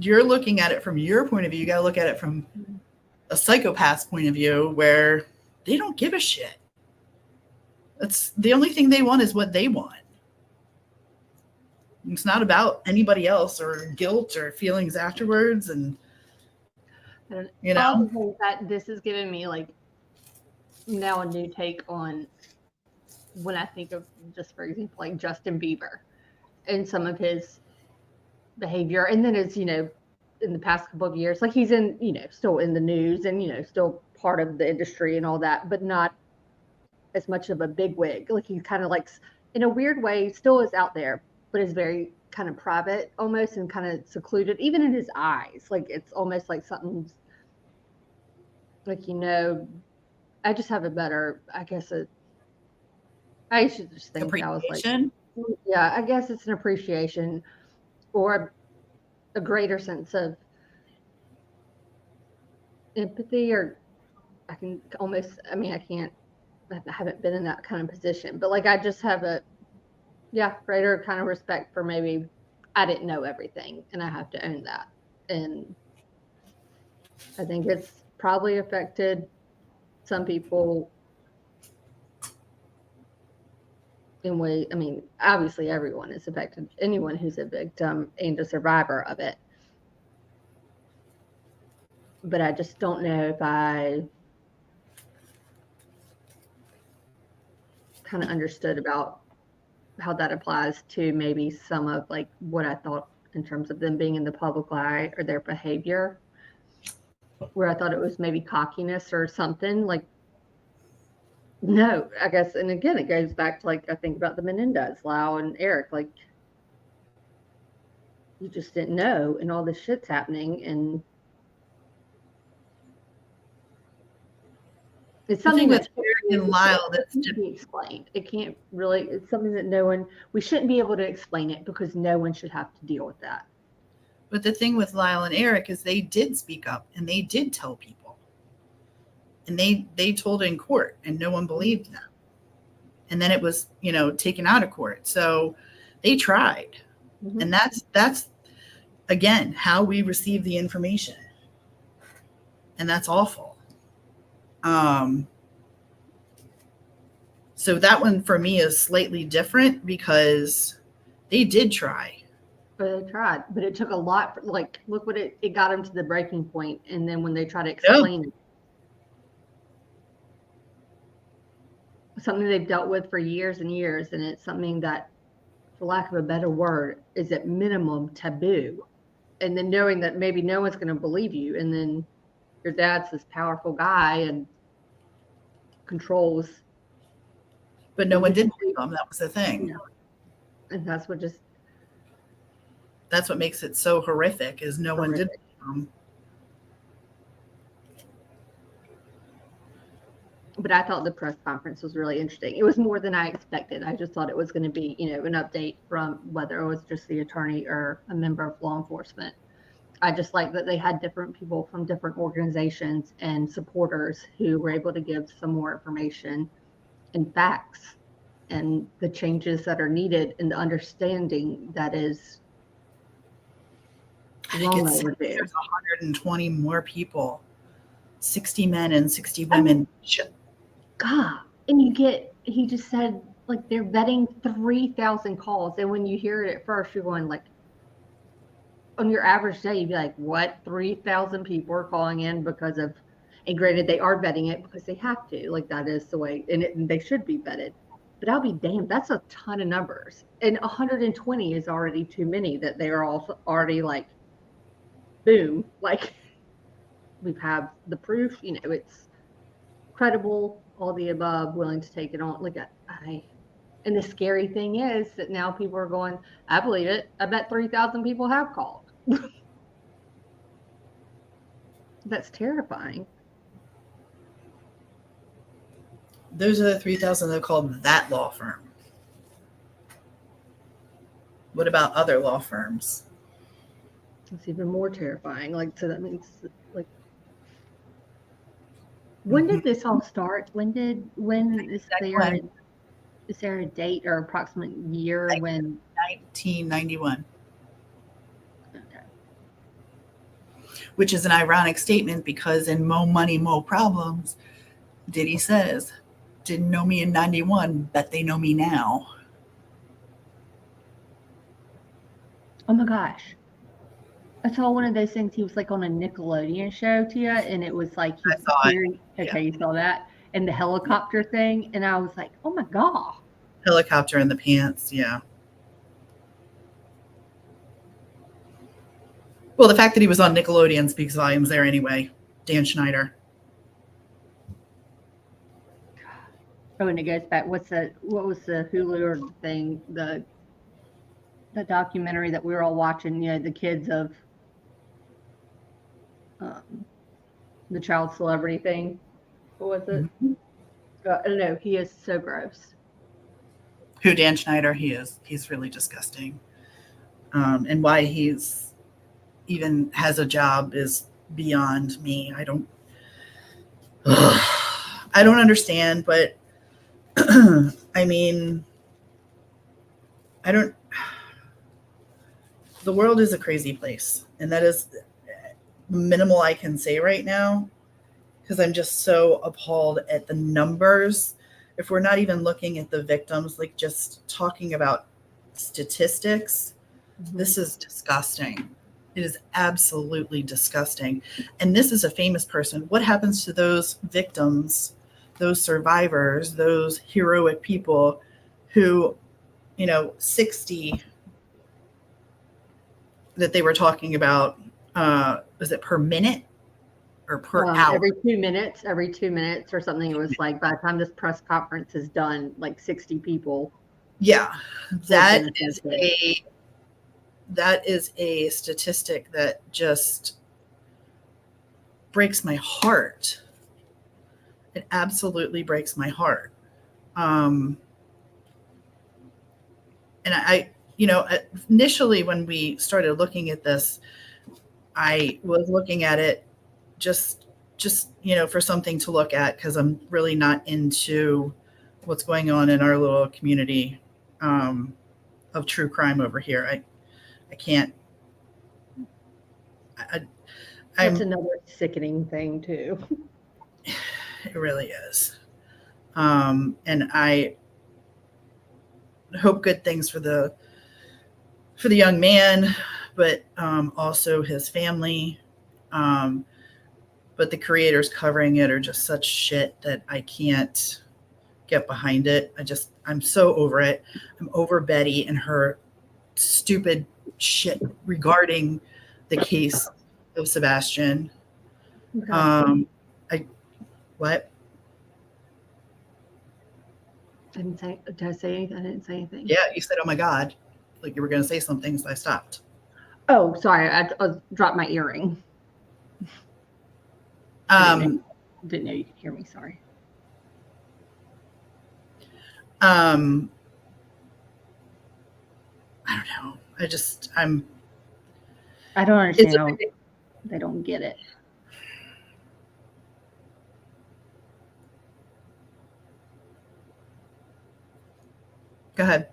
You're looking at it from your point of view. You got to look at it from a psychopath's point of view, where they don't give a shit. That's the only thing they want is what they want. It's not about anybody else or guilt or feelings afterwards. And that this is giving me, like, now a new take on when I think of, just for example, like Justin Bieber and some of his behavior, and then as in the past couple of years. Like he's in, still in the news and, still part of the industry and all that, but not as much of a bigwig. Like he's kind of like, in a weird way, still is out there, but is very kind of private almost and kind of secluded, even in his eyes. Like it's almost like something's like, I just have a better, I guess, I should just think I was like, yeah, I guess it's an appreciation or a greater sense of empathy, or I can almost, I haven't been in that kind of position, but like I just have a greater kind of respect for maybe I didn't know everything and I have to own that. And I think it's probably affected some people in way, obviously everyone is affected, anyone who's a victim and a survivor of it. But I just don't know if I kind of understood about how that applies to maybe some of like what I thought in terms of them being in the public eye or their behavior, where I thought it was maybe cockiness or something. Like, no, I guess, and again, it goes back to like I think about the Menendez, Lau and Eric, like you just didn't know, and all this shit's happening, and it's something with Eric and Lyle that's to be explained. It can't really. It's something that we shouldn't be able to explain it because no one should have to deal with that. But the thing with Lyle and Eric is they did speak up and they did tell people, and they told in court, and no one believed them. And then it was taken out of court. So they tried, and that's again how we receive the information, and that's awful. So that one for me is slightly different because they did try. But they tried, but it took a lot. Like, look what it got them to the breaking point, and then when they try to explain it, something they've dealt with for years and years, and it's something that, for lack of a better word, is at minimum taboo. And then knowing that maybe no one's going to believe you, and then your dad's this powerful guy and controls. But no one did believe them. That was the thing. Yeah. And that's what makes it so horrific is no one did believe them. But I thought the press conference was really interesting. It was more than I expected. I just thought it was going to be, an update from whether it was just the attorney or a member of law enforcement. I just like that they had different people from different organizations and supporters who were able to give some more information and facts and the changes that are needed and the understanding that is long overdue. There's 120 more people, 60 men and 60 women. God, and he just said, like, they're vetting 3,000 calls. And when you hear it at first, you're going like, on your average day, you'd be like, what? 3,000 people are calling in because of, and granted, they are vetting it because they have to. Like, that is the way, and they should be vetted. But I'll be damned, that's a ton of numbers. And 120 is already too many that they are all already like, boom, like, we have the proof, it's credible, all the above, willing to take it on. Look at, and the scary thing is that now people are going, I believe it. I bet 3,000 people have called. That's terrifying. Those are the 3,000 that called that law firm. What about other law firms? It's even more terrifying. Like, so that means, like, when did this all start? Is there a date or approximate year when? 1991. Okay. Which is an ironic statement because in Mo Money, Mo Problems, Diddy says, didn't know me in 91, bet they know me now. Oh my gosh. I saw one of those things. He was like on a Nickelodeon show, Tia, and it was like, I saw it. Okay, you saw that? And the helicopter thing. And I was like, oh my God. Helicopter in the pants, yeah. Well, the fact that he was on Nickelodeon speaks volumes there anyway. Dan Schneider. Oh, and it goes back. What was the Hulu or thing? The documentary that we were all watching. You know, the kids of the child celebrity thing. What was it? I don't know. He is so gross. Who, Dan Schneider? He's really disgusting. And why he's even has a job is beyond me. I don't understand, but I mean, the world is a crazy place, and that is minimal I can say right now, because I'm just so appalled at the numbers. If we're not even looking at the victims, like just talking about statistics, this is disgusting. It is absolutely disgusting. And this is a famous person. What happens to those victims, those survivors, those heroic people who, 60 that they were talking about, was it per minute or per hour? Every 2 minutes or something. It was like by the time this press conference is done, like 60 people. Yeah, that is a statistic that just breaks my heart. It absolutely breaks my heart. And I initially when we started looking at this, I was looking at it just for something to look at, because I'm really not into what's going on in our little community of true crime over here. I can't. That's another sickening thing too. It really is. And I hope good things for the young man, but also his family. But the creators covering it are just such shit that I can't get behind it. I'm so over it. I'm over Betty and her stupid shit regarding the case of Sebastian. Okay. What? Did I say anything? I didn't say anything. Yeah, you said, "Oh my God," like you were going to say something, so I stopped. Oh, sorry. I dropped my earring. Didn't know you could hear me. Sorry. I don't know. I don't understand how they don't get it. Go ahead.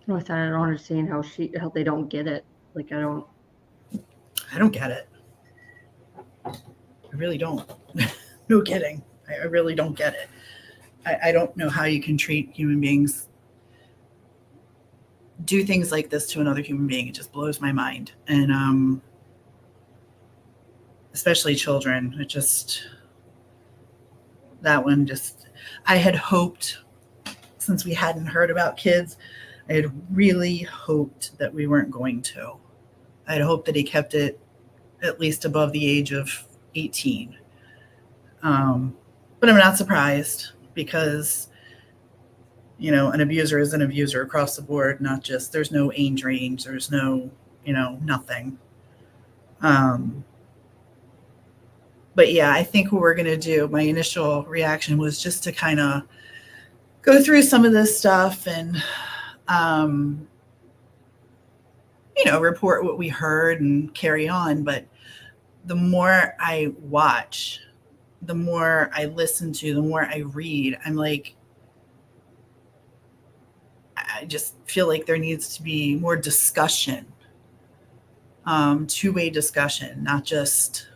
I said I don't understand how they don't get it. Like I don't get it. I really don't. No kidding. I really don't get it. I don't know how you can treat human beings, do things like this to another human being. It just blows my mind. And especially children. I had hoped, since we hadn't heard about kids, I had really hoped that we weren't going to. I had hoped that he kept it at least above the age of 18. But I'm not surprised, because, an abuser is an abuser across the board, not just, there's no age range, there's no, nothing. But yeah, I think what we're going to do, my initial reaction was just to kind of go through some of this stuff and, report what we heard and carry on. But the more I watch, the more I listen to, the more I read, I'm like, I just feel like there needs to be more discussion, two-way discussion, not just,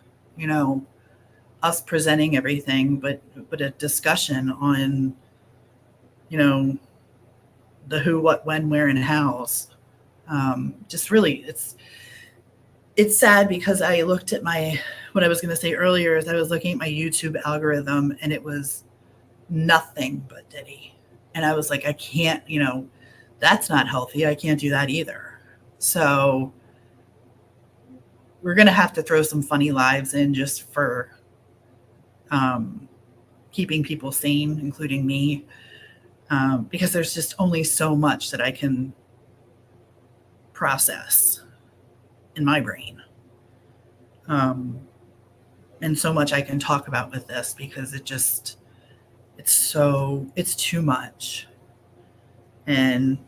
us presenting everything, but a discussion on, the who, what, when, where, and hows. Just really, it's sad, because I looked at what I was going to say earlier is I was looking at my YouTube algorithm, and it was nothing but Diddy. And I was like, I can't, that's not healthy. I can't do that either. So we're going to have to throw some funny lives in just for keeping people sane, including me, because there's just only so much that I can process in my brain. And so much I can talk about with this because it's too much. And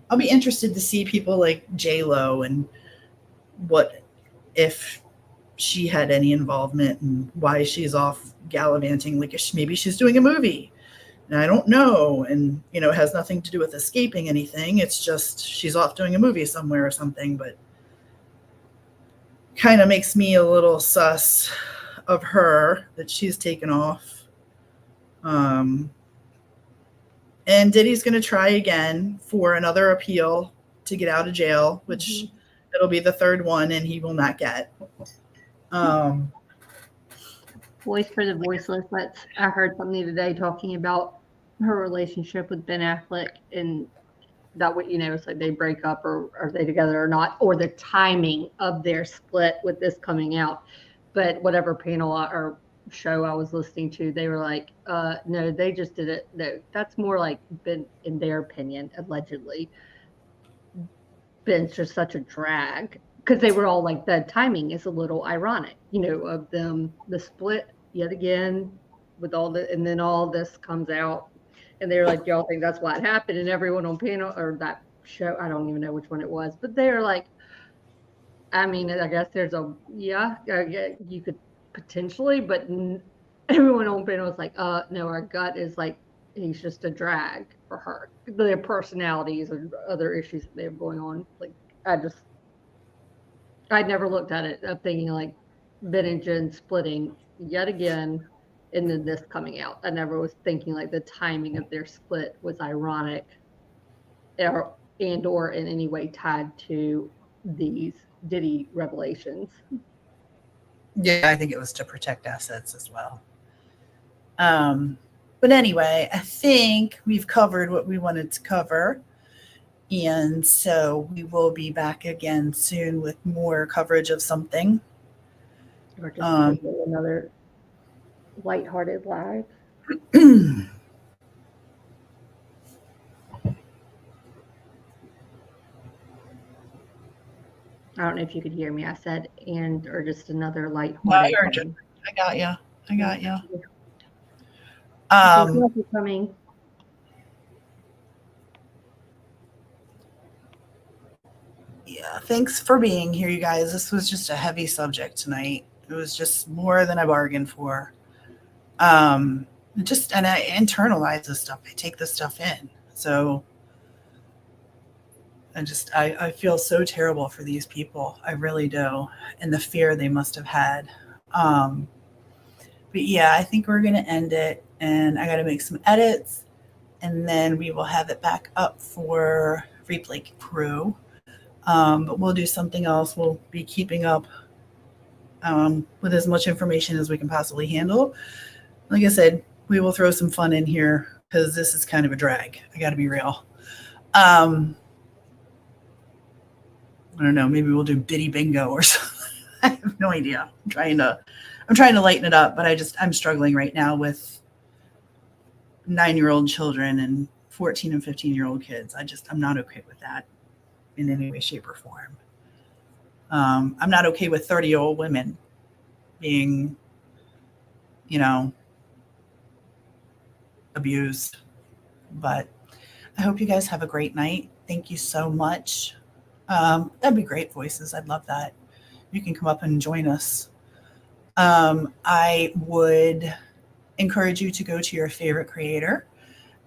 I'll be interested to see people like J-Lo and what if she had any involvement and why she's off gallivanting. Like maybe she's doing a movie and I don't know. And, you know, it has nothing to do with escaping anything. It's just she's off doing a movie somewhere or something, but kind of makes me a little sus of her that she's taken off. And Diddy's going to try again for another appeal to get out of jail, which it'll be the third one and he will not get. Voice for the voiceless. I heard something today talking about her relationship with Ben Affleck, and that would, it's like they break up or are they together or not, or the timing of their split with this coming out. But whatever panel or show I was listening to, they were like, no, they just did it. No, that's more like Ben, in their opinion, allegedly. Ben's just such a drag because they were all like, the timing is a little ironic, of them, the split yet again with all the, and then all this comes out. And they're like, y'all think that's what happened? And everyone on panel or that show, I don't even know which one it was, but they're like, I mean, I guess there's you could potentially, but everyone on panel was like, no, our gut is like, he's just a drag for her. Their personalities and other issues that they have going on. Like, I never looked at it. I'm thinking like Ben and Jen splitting yet again. And then this coming out. I never was thinking like the timing of their split was ironic or in any way tied to these Diddy revelations. Yeah, I think it was to protect assets as well. But anyway, I think we've covered what we wanted to cover. And so we will be back again soon with more coverage of something. Or just another lighthearted live. I don't know if you could hear me. I said, or just another lighthearted. I got you. Coming. Yeah, thanks for being here, you guys. This was just a heavy subject tonight. It was just more than I bargained for. And I internalize this stuff. I take this stuff in. So I feel so terrible for these people. I really do. And the fear they must have had. But yeah, I think we're going to end it, and I got to make some edits, and then we will have it back up for Replay Crew. But we'll do something else. We'll be keeping up with as much information as we can possibly handle. Like I said, we will throw some fun in here because this is kind of a drag. I got to be real. I don't know. Maybe we'll do Biddy Bingo or something. I have no idea. I'm trying to lighten it up, but I'm struggling right now with 9-year-old children and 14 and 15-year-old kids. I'm not okay with that in any way, shape, or form. I'm not okay with 30-year-old women being, abused. But I hope you guys have a great night. Thank you so much. That'd be great, Voices. I'd love that. You can come up and join us. I would encourage you to go to your favorite creator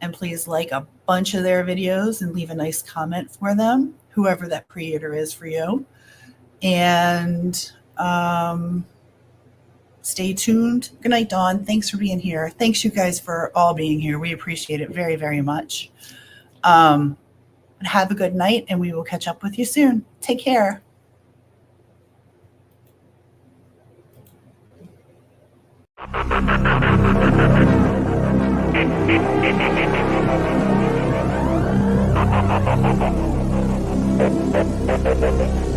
and please like a bunch of their videos and leave a nice comment for them, whoever that creator is for you. And stay tuned. Good night, Dawn. Thanks for being here. Thanks, you guys, for all being here. We appreciate it very, very much. Have a good night, and we will catch up with you soon. Take care. you.